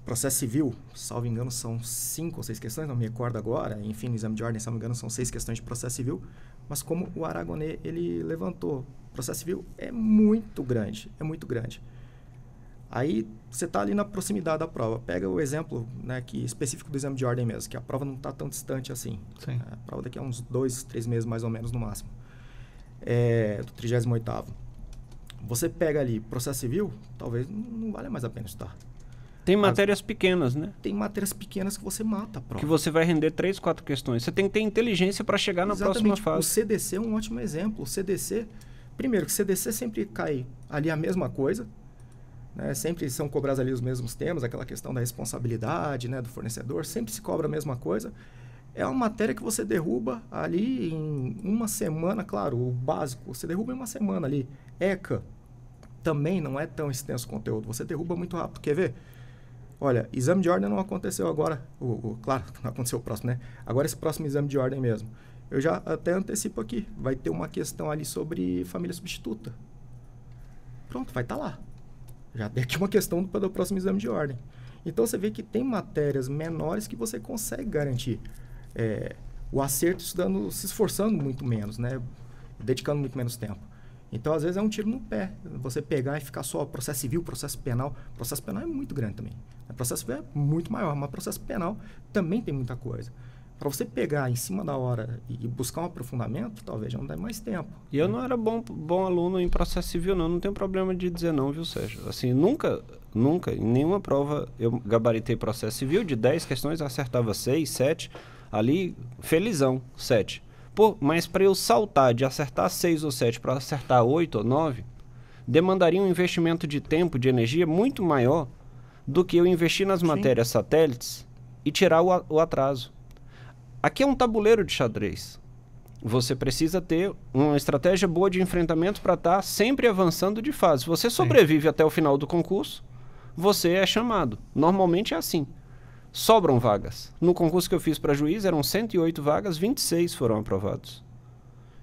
Processo civil, salvo engano, são 5 ou 6 questões, não me recordo agora. Enfim, no exame de ordem, salvo engano, são 6 questões de processo civil. Mas como o Aragonês, ele levantou, processo civil é muito grande, é muito grande. Aí, você está ali na proximidade da prova. Pega o exemplo, né, específico do exame de ordem mesmo, que a prova não está tão distante assim. Sim. A prova daqui a uns 2, 3 meses, mais ou menos, no máximo. Do 38º. Você pega ali processo civil, talvez não valha mais a pena estudar. Tem matérias pequenas, né? Tem matérias pequenas que você mata a prova. Que você vai render 3, 4 questões. Você tem que ter inteligência para chegar na próxima fase. O CDC é um ótimo exemplo. O CDC, primeiro, que o CDC sempre cai ali a mesma coisa, né? Sempre são cobrados ali os mesmos temas, aquela questão da responsabilidade, né, do fornecedor, sempre se cobra a mesma coisa. É uma matéria que você derruba ali em uma semana, claro, o básico, você derruba em uma semana ali. ECA também não é tão extenso o conteúdo, você derruba muito rápido. Quer ver? Olha, exame de ordem não aconteceu agora, claro, não aconteceu o próximo, né? Agora esse próximo exame de ordem mesmo. Eu já até antecipo aqui, vai ter uma questão ali sobre família substituta. Pronto, vai estar lá. Já tem aqui uma questão do próximo exame de ordem. Então, você vê que tem matérias menores que você consegue garantir o acerto estudando, se esforçando muito menos, né? Dedicando muito menos tempo. Então, às vezes, é um tiro no pé. Você pegar e ficar só processo civil, processo penal. Processo penal é muito grande também. O processo civil é muito maior, mas processo penal também tem muita coisa. Para você pegar em cima da hora e buscar um aprofundamento, talvez já não dê mais tempo. E eu não era bom aluno em processo civil, não tenho problema de dizer não, viu, Sérgio? Assim, nunca, em nenhuma prova eu gabaritei processo civil, de 10 questões eu acertava 6, 7, ali, felizão, 7. Pô, mas para eu saltar de acertar 6 ou 7 para acertar 8 ou 9, demandaria um investimento de tempo, de energia muito maior do que eu investir nas matérias satélites, e tirar o atraso. Aqui é um tabuleiro de xadrez. Você precisa ter uma estratégia boa de enfrentamento para estar sempre avançando de fase. Se você sobrevive até o final do concurso, você é chamado. Normalmente é assim. Sobram vagas. No concurso que eu fiz para juiz, eram 108 vagas, 26 foram aprovados.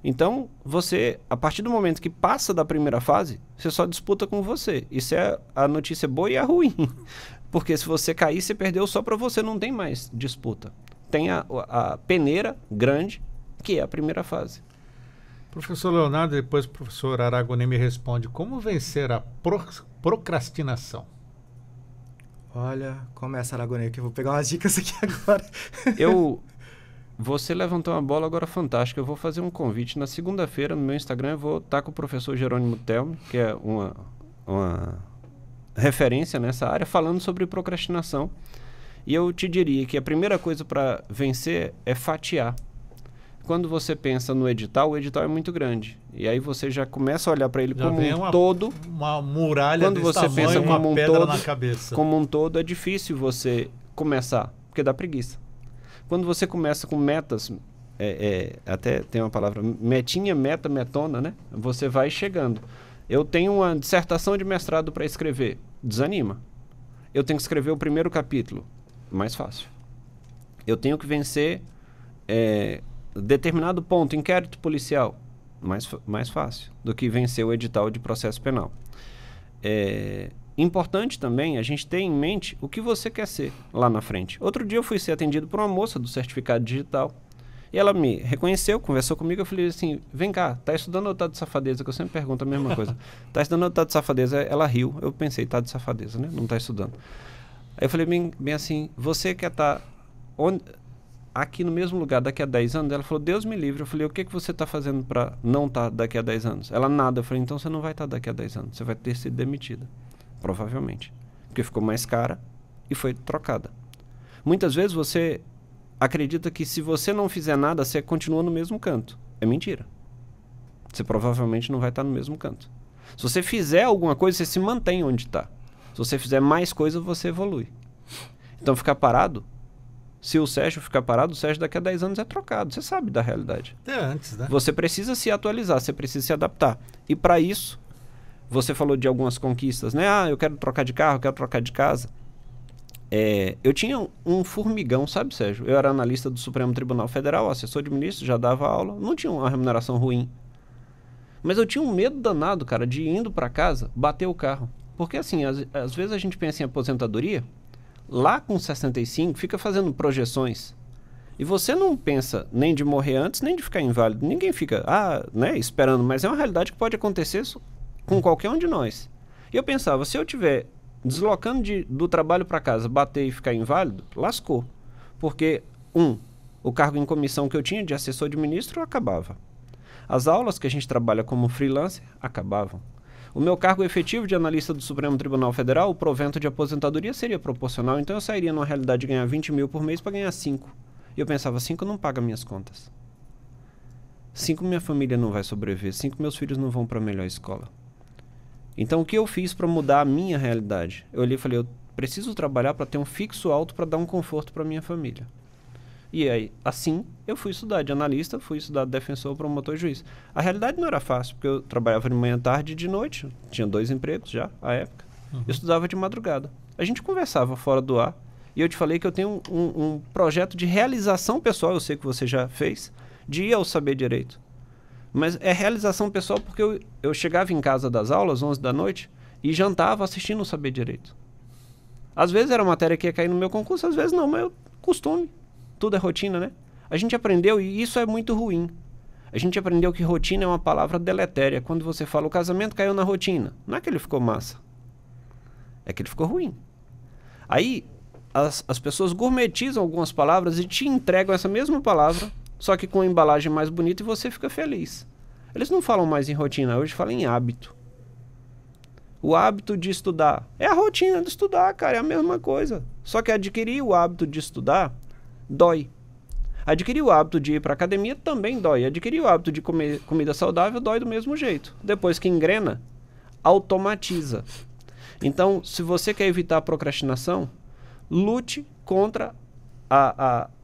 Então, você, a partir do momento que passa da primeira fase, você só disputa com você. Isso é a notícia boa e a ruim. Porque se você cair, você perdeu só para você, não tem mais disputa. Tem a peneira grande, que é a primeira fase. Professor Leonardo, depois o professor Aragoni me responde, como vencer a procrastinação? Olha, começa, Aragoni, que eu vou pegar umas dicas aqui agora. Você levantou uma bola agora fantástica. Eu vou fazer um convite. Na segunda-feira, no meu Instagram, eu vou estar com o professor Jerônimo Telme, que é uma referência nessa área, falando sobre procrastinação. E eu te diria que a primeira coisa para vencer é fatiar. Quando você pensa no edital, o edital é muito grande. E aí você já começa a olhar para ele como um todo. Uma muralha quando desse você tamanho, pensa uma como um pedra todo, na cabeça. como um todo, é difícil você começar, porque dá preguiça. Quando você começa com metas, até tem uma palavra, metinha, meta, metona, né? Você vai chegando. Eu tenho uma dissertação de mestrado para escrever. Desanima. Eu tenho que escrever o primeiro capítulo. Mais fácil. Eu tenho que vencer determinado ponto, inquérito policial. Mais fácil do que vencer o edital de processo penal. Importante também a gente ter em mente o que você quer ser lá na frente. Outro dia eu fui ser atendido por uma moça do certificado digital e ela me reconheceu, conversou comigo. Eu falei assim, vem cá, tá estudando ou tá de safadeza? Que eu sempre pergunto a mesma coisa. Tá estudando ou tá de safadeza? Ela riu. Eu pensei, tá de safadeza, né? Não tá estudando. Aí eu falei bem assim, você quer estar aqui no mesmo lugar daqui a 10 anos? Ela falou, Deus me livre. Eu falei, o que você está fazendo para não estar daqui a 10 anos? Ela, nada. Eu falei, então você não vai estar daqui a 10 anos. Você vai ter sido demitida. Provavelmente. Porque ficou mais cara e foi trocada. Muitas vezes você acredita que se você não fizer nada, você continua no mesmo canto. É mentira. Você provavelmente não vai estar no mesmo canto. Se você fizer alguma coisa, você se mantém onde está. Se você fizer mais coisa, você evolui. Então, ficar parado, se o Sérgio ficar parado, o Sérgio daqui a 10 anos é trocado. Você sabe da realidade. Até antes, né? Você precisa se atualizar, você precisa se adaptar. E para isso, você falou de algumas conquistas, né? Eu quero trocar de carro, eu quero trocar de casa. Eu tinha um formigão, sabe, Sérgio? Eu era analista do Supremo Tribunal Federal, assessor de ministro, já dava aula. Não tinha uma remuneração ruim. Mas eu tinha um medo danado, cara, de indo para casa, bater o carro. Porque assim, às vezes a gente pensa em aposentadoria, lá com 65, fica fazendo projeções. E você não pensa nem de morrer antes, nem de ficar inválido. Ninguém fica, esperando. Mas é uma realidade que pode acontecer com qualquer um de nós. E eu pensava, se eu estiver deslocando do trabalho para casa, bater e ficar inválido, lascou. Porque, o cargo em comissão que eu tinha de assessor de ministro acabava. As aulas que a gente trabalha como freelancer acabavam. O meu cargo efetivo de analista do Supremo Tribunal Federal, o provento de aposentadoria seria proporcional, então eu sairia numa realidade de ganhar 20 mil por mês para ganhar 5. E eu pensava, 5 não paga minhas contas. 5 minha família não vai sobreviver, 5 meus filhos não vão para a melhor escola. Então o que eu fiz para mudar a minha realidade? Eu olhei e falei, eu preciso trabalhar para ter um fixo alto para dar um conforto para minha família. E aí, assim, eu fui estudar de analista, fui estudar de defensor, promotor e juiz. A realidade não era fácil, porque eu trabalhava de manhã, tarde e de noite. Tinha 2 empregos já, à época. Eu estudava de madrugada. A gente conversava fora do ar. E eu te falei que eu tenho um projeto de realização pessoal, eu sei que você já fez, de ir ao Saber Direito. Mas é realização pessoal porque eu chegava em casa das aulas, 11 da noite, e jantava assistindo o Saber Direito. Às vezes era matéria que ia cair no meu concurso, às vezes não, mas eu costume. Tudo é rotina, né? A gente aprendeu, e isso é muito ruim. A gente aprendeu que rotina é uma palavra deletéria. Quando você fala, o casamento caiu na rotina. Não é que ele ficou massa. É que ele ficou ruim. Aí, as pessoas gourmetizam algumas palavras e te entregam essa mesma palavra, só que com uma embalagem mais bonita, e você fica feliz. Eles não falam mais em rotina, hoje falam em hábito. O hábito de estudar. É a rotina de estudar, cara, é a mesma coisa. Só que adquirir o hábito de estudar dói. Adquirir o hábito de ir para academia também dói. Adquirir o hábito de comer comida saudável dói do mesmo jeito. Depois que engrena, automatiza. Então, se você quer evitar a procrastinação, lute contra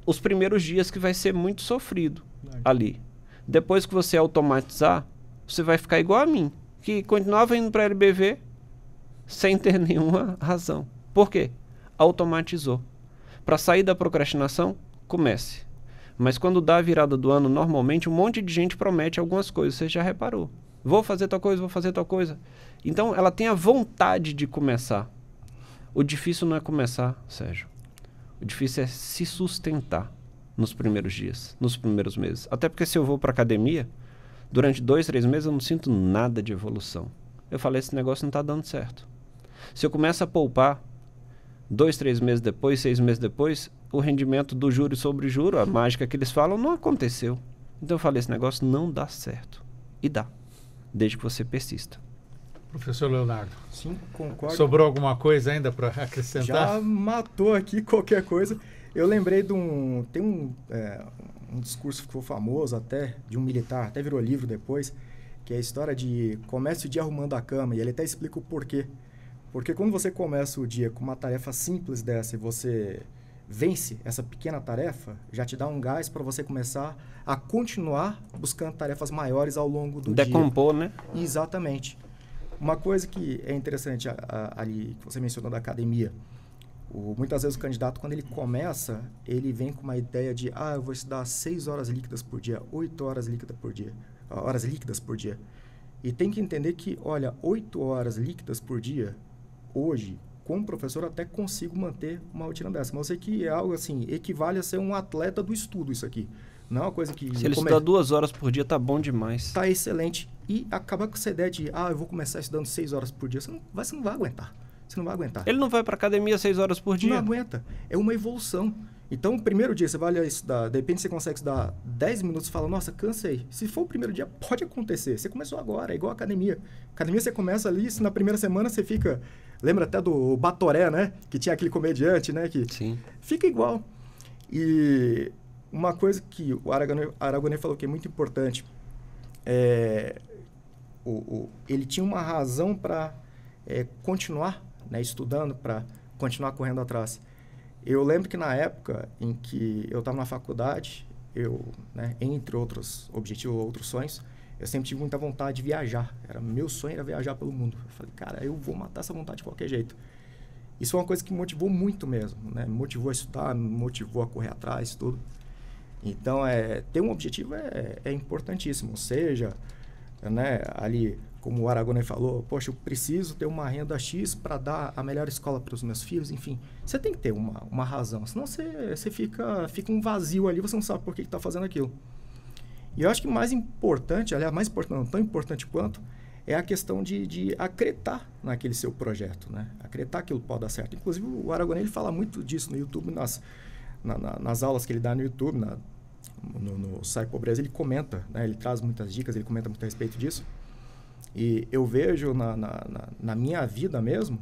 os primeiros dias que vai ser muito sofrido ali. Depois que você automatizar, você vai ficar igual a mim, que continuava indo para a LBV sem ter nenhuma razão. Por quê? Automatizou. Para sair da procrastinação, comece. Mas quando dá a virada do ano, normalmente um monte de gente promete algumas coisas. Você já reparou. Vou fazer tal coisa, vou fazer tal coisa. Então, ela tem a vontade de começar. O difícil não é começar, Sérgio. O difícil é se sustentar nos primeiros dias, nos primeiros meses. Até porque se eu vou para academia, durante 2, 3 meses eu não sinto nada de evolução. Eu falei, esse negócio não está dando certo. Se eu começo a poupar, 2, 3 meses depois, 6 meses depois, o rendimento do juro sobre juro, a mágica que eles falam, não aconteceu. Então eu falei, esse negócio não dá certo. E dá, desde que você persista. Professor Leonardo. Sim, concordo. Sobrou alguma coisa ainda para acrescentar? Já matou aqui qualquer coisa. Eu lembrei de tem um discurso que ficou famoso até, de um militar, até virou livro depois, que é a história de comece o dia arrumando a cama, e ele até explica o porquê. Porque quando você começa o dia com uma tarefa simples dessa e você vence essa pequena tarefa, já te dá um gás para você começar a continuar buscando tarefas maiores ao longo do dia. Decompor, né? Exatamente. Uma coisa que é interessante ali, que você mencionou da academia, muitas vezes o candidato, quando ele começa, ele vem com uma ideia de, eu vou estudar 6 horas líquidas por dia, 8 horas líquidas por dia. E tem que entender que, olha, 8 horas líquidas por dia, hoje, como professor, eu até consigo manter uma rotina dessa. Mas eu sei que é algo assim, equivale a ser um atleta do estudo isso aqui. Não é uma coisa que... Se ele estudar 2 horas por dia, tá bom demais. Tá excelente. E acabar com essa ideia de, eu vou começar estudando 6 horas por dia. Você não vai aguentar. Você não vai aguentar. Ele não vai para academia 6 horas por dia. Não aguenta. É uma evolução. Então, o primeiro dia, você vai estudar, de repente você consegue estudar 10 minutos e fala, nossa, cansei. Se for o primeiro dia, pode acontecer. Você começou agora, é igual a academia. Academia você começa ali, se na primeira semana você fica... Lembra até do Batoré, né? Que tinha aquele comediante, né? Que Sim. Fica igual. E uma coisa que o Aragonês falou que é muito importante, ele tinha uma razão para continuar, né, estudando, para continuar correndo atrás. Eu lembro que na época em que eu estava na faculdade, entre outros objetivos, outros sonhos, eu sempre tive muita vontade de viajar. Meu sonho era viajar pelo mundo. Eu falei, cara, eu vou matar essa vontade de qualquer jeito. Isso foi uma coisa que me motivou muito mesmo, né? Me motivou a estudar, me motivou a correr atrás, tudo. Então, ter um objetivo é importantíssimo. Seja, né, ali, como o Aragonês falou, poxa, eu preciso ter uma renda X para dar a melhor escola para os meus filhos, enfim. Você tem que ter uma razão, senão você fica um vazio ali, você não sabe por que está fazendo aquilo. E eu acho que mais importante, aliás, mais importante, não tão importante quanto, é a questão de acreditar naquele seu projeto, né? Acreditar que aquilo pode dar certo. Inclusive, o Aragonês ele fala muito disso no YouTube, nas aulas que ele dá no YouTube, no Sai Pobreza, ele comenta, né? Ele traz muitas dicas, ele comenta muito a respeito disso. E eu vejo na minha vida mesmo,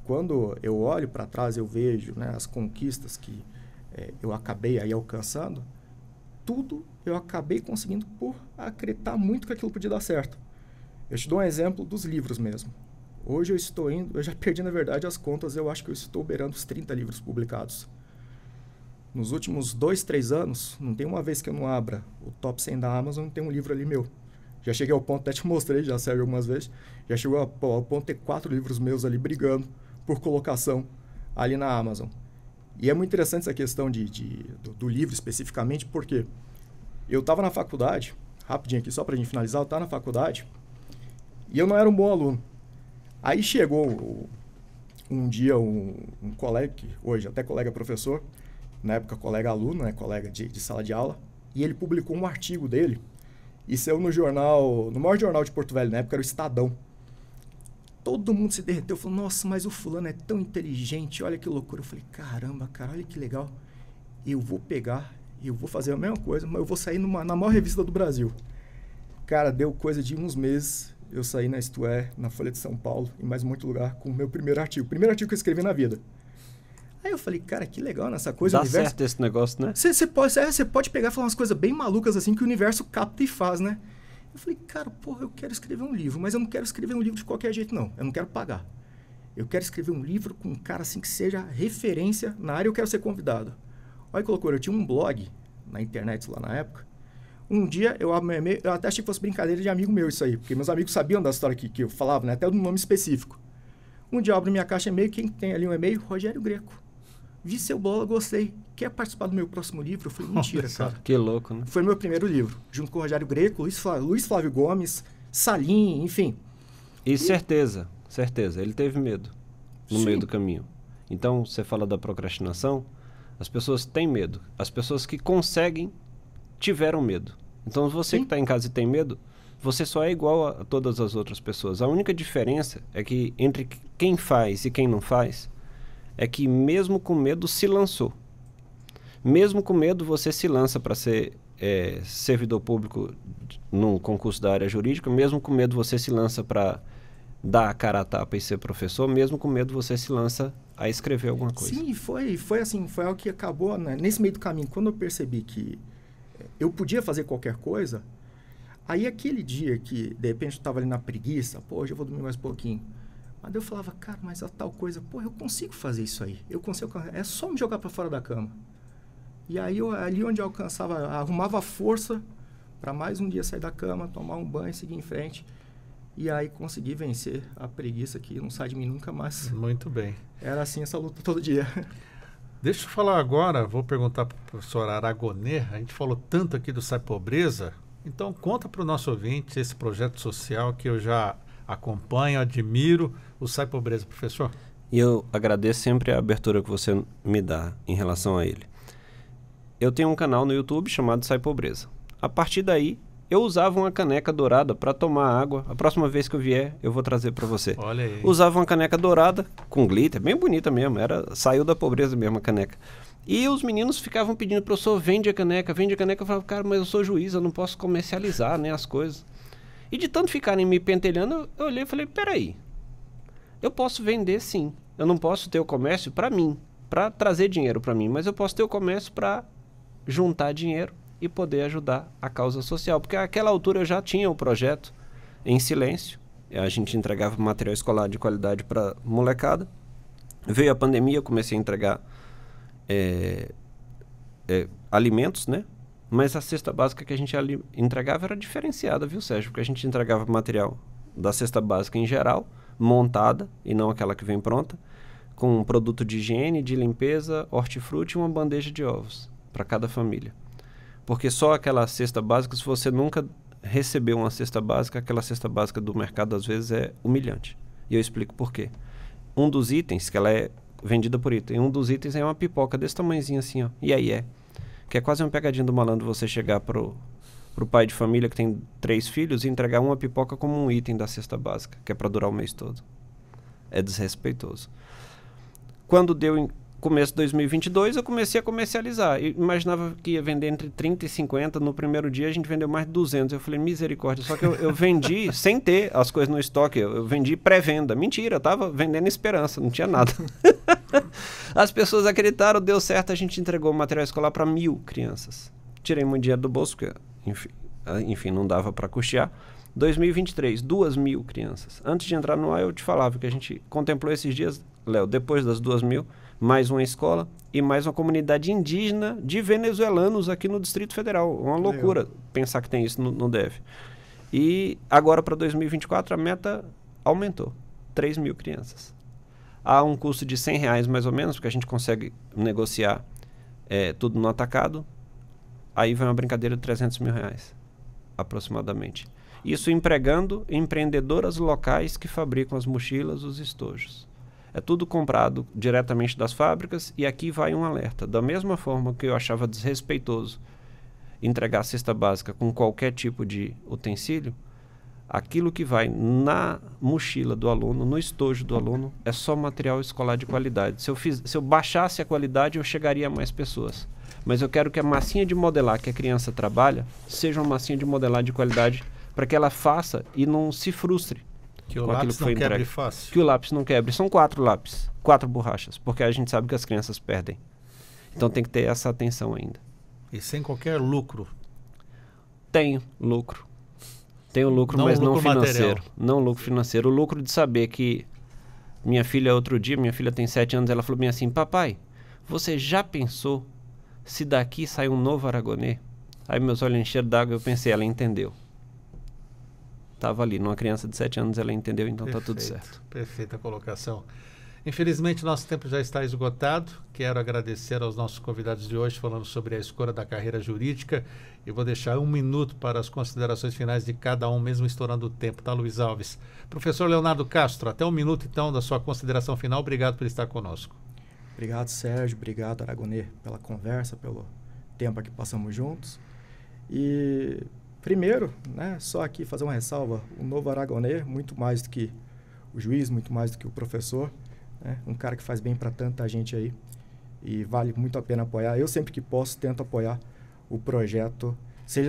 quando eu olho para trás, eu vejo, né, as conquistas que eu acabei aí alcançando, tudo eu acabei conseguindo por acreditar muito que aquilo podia dar certo. Eu te dou um exemplo dos livros mesmo. Hoje eu já perdi, na verdade, as contas, eu acho que eu estou beirando os 30 livros publicados. Nos últimos 2, 3 anos, não tem uma vez que eu não abra o top 100 da Amazon, não tem um livro ali meu. Já cheguei ao ponto, até te mostrei, já serve algumas vezes, já chegou ao ponto de ter 4 livros meus ali brigando por colocação ali na Amazon. E é muito interessante essa questão do livro especificamente, porque eu estava na faculdade, rapidinho aqui, só para a gente finalizar, eu estava na faculdade e eu não era um bom aluno. Aí chegou um dia um colega, que hoje até colega professor, na época colega aluno, né, colega de sala de aula, e ele publicou um artigo dele, e saiu no maior jornal de Porto Velho, na época era o Estadão. Todo mundo se derreteu, falou, nossa, mas o fulano é tão inteligente, olha que loucura. Eu falei, caramba, cara, olha que legal. Eu vou pegar, eu vou fazer a mesma coisa, mas eu vou sair na maior revista do Brasil. Cara, deu coisa de uns meses, eu saí na Isto É, na Folha de São Paulo, em mais muito lugar, com o meu primeiro artigo que eu escrevi na vida. Aí eu falei, cara, que legal nessa coisa. Dá certo esse negócio, né? Você pode pegar e falar umas coisas bem malucas assim que o universo capta e faz, né? Eu falei, cara, porra, eu quero escrever um livro, mas eu não quero escrever um livro de qualquer jeito, não. Eu não quero pagar. Eu quero escrever um livro com um cara assim que seja referência na área, eu quero ser convidado. Olha que loucura, eu tinha um blog na internet lá na época. Um dia eu abro meu e-mail, eu até achei que fosse brincadeira de amigo meu isso aí, porque meus amigos sabiam da história que eu falava, né? Até do nome específico. Um dia eu abro minha caixa e-mail, quem tem ali um e-mail? Rogério Greco. Vi seu blog, gostei. Quer participar do meu próximo livro? Eu falei, mentira, cara. Que louco, né? Foi meu primeiro livro, junto com o Rogério Greco, Luiz Flávio Gomes, Salim, enfim. E certeza, ele teve medo no Sim. meio do caminho. Então, você fala da procrastinação, as pessoas têm medo. As pessoas que conseguem tiveram medo. Então, você que está em casa e tem medo, você só é igual a todas as outras pessoas. A única diferença é que entre quem faz e quem não faz, é que mesmo com medo se lançou. Mesmo com medo você se lança para ser servidor público num concurso da área jurídica, mesmo com medo você se lança para dar a cara a tapa e ser professor, mesmo com medo você se lança a escrever alguma coisa. Sim, foi assim, foi algo que acabou, né, nesse meio do caminho. Quando eu percebi que eu podia fazer qualquer coisa, aí aquele dia que, de repente, eu estava ali na preguiça, pô, hoje eu vou dormir mais um pouquinho. Mas eu falava, cara, mas a tal coisa, pô, eu consigo fazer isso aí. Eu consigo, é só me jogar para fora da cama. E aí, ali onde eu alcançava, arrumava força para mais um dia sair da cama, tomar um banho, seguir em frente. E aí consegui vencer a preguiça que não sai de mim nunca mais. Muito bem. Era assim essa luta todo dia. Deixa eu falar agora, vou perguntar para o professor Aragonê, a gente falou tanto aqui do Sai Pobreza, então conta para o nosso ouvinte esse projeto social que eu já acompanho, admiro, o Sai Pobreza, professor. E eu agradeço sempre a abertura que você me dá em relação a ele. Eu tenho um canal no YouTube chamado Sai Pobreza. A partir daí, eu usava uma caneca dourada para tomar água. A próxima vez que eu vier, eu vou trazer para você. Olha aí. Usava uma caneca dourada, com glitter, bem bonita mesmo. Saiu da pobreza mesmo a caneca. E os meninos ficavam pedindo, professor, vende a caneca, vende a caneca. Eu falava, cara, mas eu sou juiz, eu não posso comercializar, né, as coisas. E de tanto ficarem me pentelhando, eu olhei e falei, peraí, eu posso vender sim. Eu não posso ter o comércio para mim, para trazer dinheiro para mim, mas eu posso ter o comércio para juntar dinheiro e poder ajudar a causa social. Porque àquela altura eu já tinha o projeto em silêncio. A gente entregava material escolar de qualidade para molecada. Veio a pandemia, eu comecei a entregar alimentos, né? Mas a cesta básica que a gente entregava era diferenciada, viu, Sérgio? Porque a gente entregava material da cesta básica em geral, montada, e não aquela que vem pronta, com um produto de higiene, de limpeza, hortifruti e uma bandeja de ovos para cada família. Porque só aquela cesta básica, se você nunca recebeu uma cesta básica, aquela cesta básica do mercado às vezes é humilhante. E eu explico por quê. Um dos itens, que ela é vendida por item, um dos itens é uma pipoca desse tamanhozinho assim, ó. E aí que é quase uma pegadinha do malandro você chegar pro pai de família que tem 3 filhos e entregar uma pipoca como um item da cesta básica, que é para durar o mês todo. É desrespeitoso. Quando deu em começo de 2022, eu comecei a comercializar. Eu imaginava que ia vender entre 30 e 50. No primeiro dia, a gente vendeu mais de 200. Eu falei, misericórdia. Só que eu vendi sem ter as coisas no estoque. Eu vendi pré-venda. Mentira, eu estava vendendo esperança. Não tinha nada. As pessoas acreditaram, deu certo. A gente entregou material escolar para 1.000 crianças. Tirei muito dinheiro do bolso, porque, enfim não dava para custear. 2023, 2.000 crianças. Antes de entrar no ar, eu te falava que a gente contemplou esses dias, Léo, depois das 2.000, mais uma escola e mais uma comunidade indígena de venezuelanos aqui no Distrito Federal. Uma loucura pensar que tem isso no DF. E agora para 2024 a meta aumentou. 3.000 crianças. Há um custo de R$100 mais ou menos, porque a gente consegue negociar tudo no atacado. Aí vai uma brincadeira de R$300 mil aproximadamente. Isso empregando empreendedoras locais que fabricam as mochilas, os estojos. É tudo comprado diretamente das fábricas e aqui vai um alerta. Da mesma forma que eu achava desrespeitoso entregar a cesta básica com qualquer tipo de utensílio, aquilo que vai na mochila do aluno, no estojo do aluno, é só material escolar de qualidade. Se eu baixasse a qualidade, eu chegaria a mais pessoas. Mas eu quero que a massinha de modelar que a criança trabalha seja uma massinha de modelar de qualidade para que ela faça e não se frustre. Que o lápis não quebre fácil. Que o lápis não quebre. São 4 lápis, 4 borrachas, porque a gente sabe que as crianças perdem. Então tem que ter essa atenção ainda. E sem qualquer lucro? Tenho lucro. Tenho lucro, mas não financeiro. Material. Não lucro financeiro. O lucro de saber que minha filha outro dia, minha filha tem 7 anos, ela falou bem assim, papai, você já pensou se daqui sai um novo Aragonês, aí meus olhos encheram d'água e eu pensei, ela entendeu. Estava ali, numa criança de 7 anos, ela entendeu, então está tudo certo. Perfeita colocação. Infelizmente, nosso tempo já está esgotado. Quero agradecer aos nossos convidados de hoje, falando sobre a escolha da carreira jurídica. E vou deixar 1 minuto para as considerações finais de cada um, mesmo estourando o tempo, tá, Luiz Alves? Professor Leonardo Castro, até 1 minuto, então, da sua consideração final. Obrigado por estar conosco. Obrigado, Sérgio. Obrigado, Aragonês, pela conversa, pelo tempo que passamos juntos. E, primeiro, né, só aqui fazer uma ressalva. O novo Aragonês, muito mais do que o juiz, muito mais do que o professor, um cara que faz bem para tanta gente aí e vale muito a pena apoiar. Eu sempre que posso tento apoiar o projeto,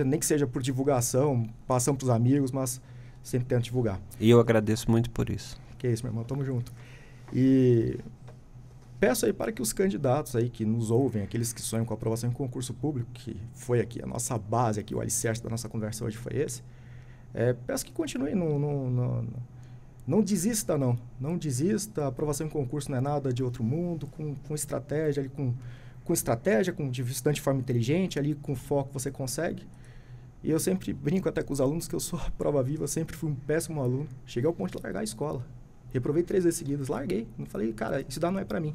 nem que seja por divulgação, passando para os amigos, mas sempre tento divulgar. E eu agradeço muito por isso. Que isso, meu irmão, tamo junto. E peço aí para que os candidatos aí que nos ouvem, aqueles que sonham com a aprovação em concurso público, que foi aqui a nossa base, aqui, o alicerce da nossa conversa hoje foi esse, peço que continuem não desista, não. Não desista. A aprovação em concurso não é nada de outro mundo. Com estratégia, ali, com estratégia, com de forma inteligente, ali com foco você consegue. E eu sempre brinco até com os alunos que eu sou a prova viva, eu sempre fui um péssimo aluno. Cheguei ao ponto de largar a escola. Reprovei 3 vezes seguidas, larguei. Não falei, cara, estudar não é pra mim.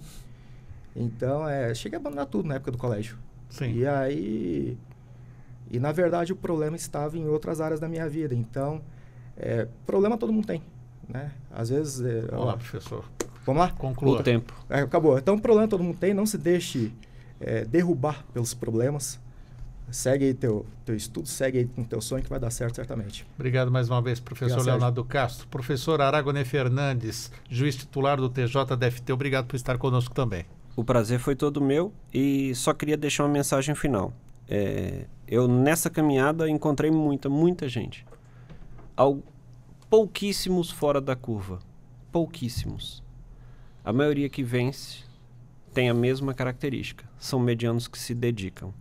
Então, cheguei a abandonar tudo na época do colégio. Sim. E aí... E, na verdade, o problema estava em outras áreas da minha vida. Então, problema todo mundo tem. Né? Às vezes... Vamos lá, professor. Vamos lá? Conclua. O tempo. Acabou. Então, o problema todo mundo tem. Não se deixe derrubar pelos problemas. Segue aí teu estudo, segue aí com teu sonho que vai dar certo certamente. Obrigado mais uma vez, professor Leonardo Castro. Professor Aragonês Fernandes, juiz titular do TJDFT. Obrigado por estar conosco também. O prazer foi todo meu e só queria deixar uma mensagem final. Eu, nessa caminhada, encontrei muita gente. Pouquíssimos fora da curva. Pouquíssimos. A maioria que vence tem a mesma característica. São medianos que se dedicam.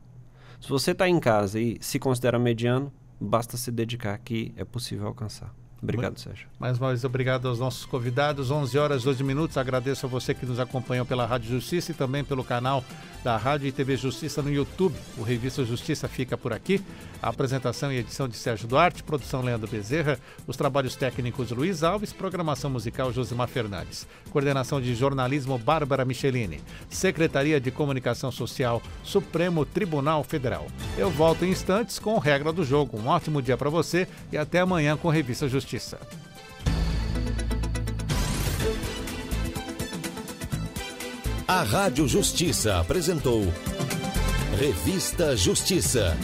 Se você está em casa e se considera mediano, basta se dedicar que é possível alcançar. Obrigado, Sérgio. Mais uma vez, obrigado aos nossos convidados. 11h12. Agradeço a você que nos acompanhou pela Rádio Justiça e também pelo canal da Rádio e TV Justiça no YouTube. O Revista Justiça fica por aqui. A apresentação e edição de Sérgio Duarte, produção Leandro Bezerra, os trabalhos técnicos Luiz Alves, programação musical Josimar Fernandes, coordenação de jornalismo Bárbara Michelini, Secretaria de Comunicação Social, Supremo Tribunal Federal. Eu volto em instantes com Regra do Jogo. Um ótimo dia para você e até amanhã com Revista Justiça. A Rádio Justiça apresentou Revista Justiça.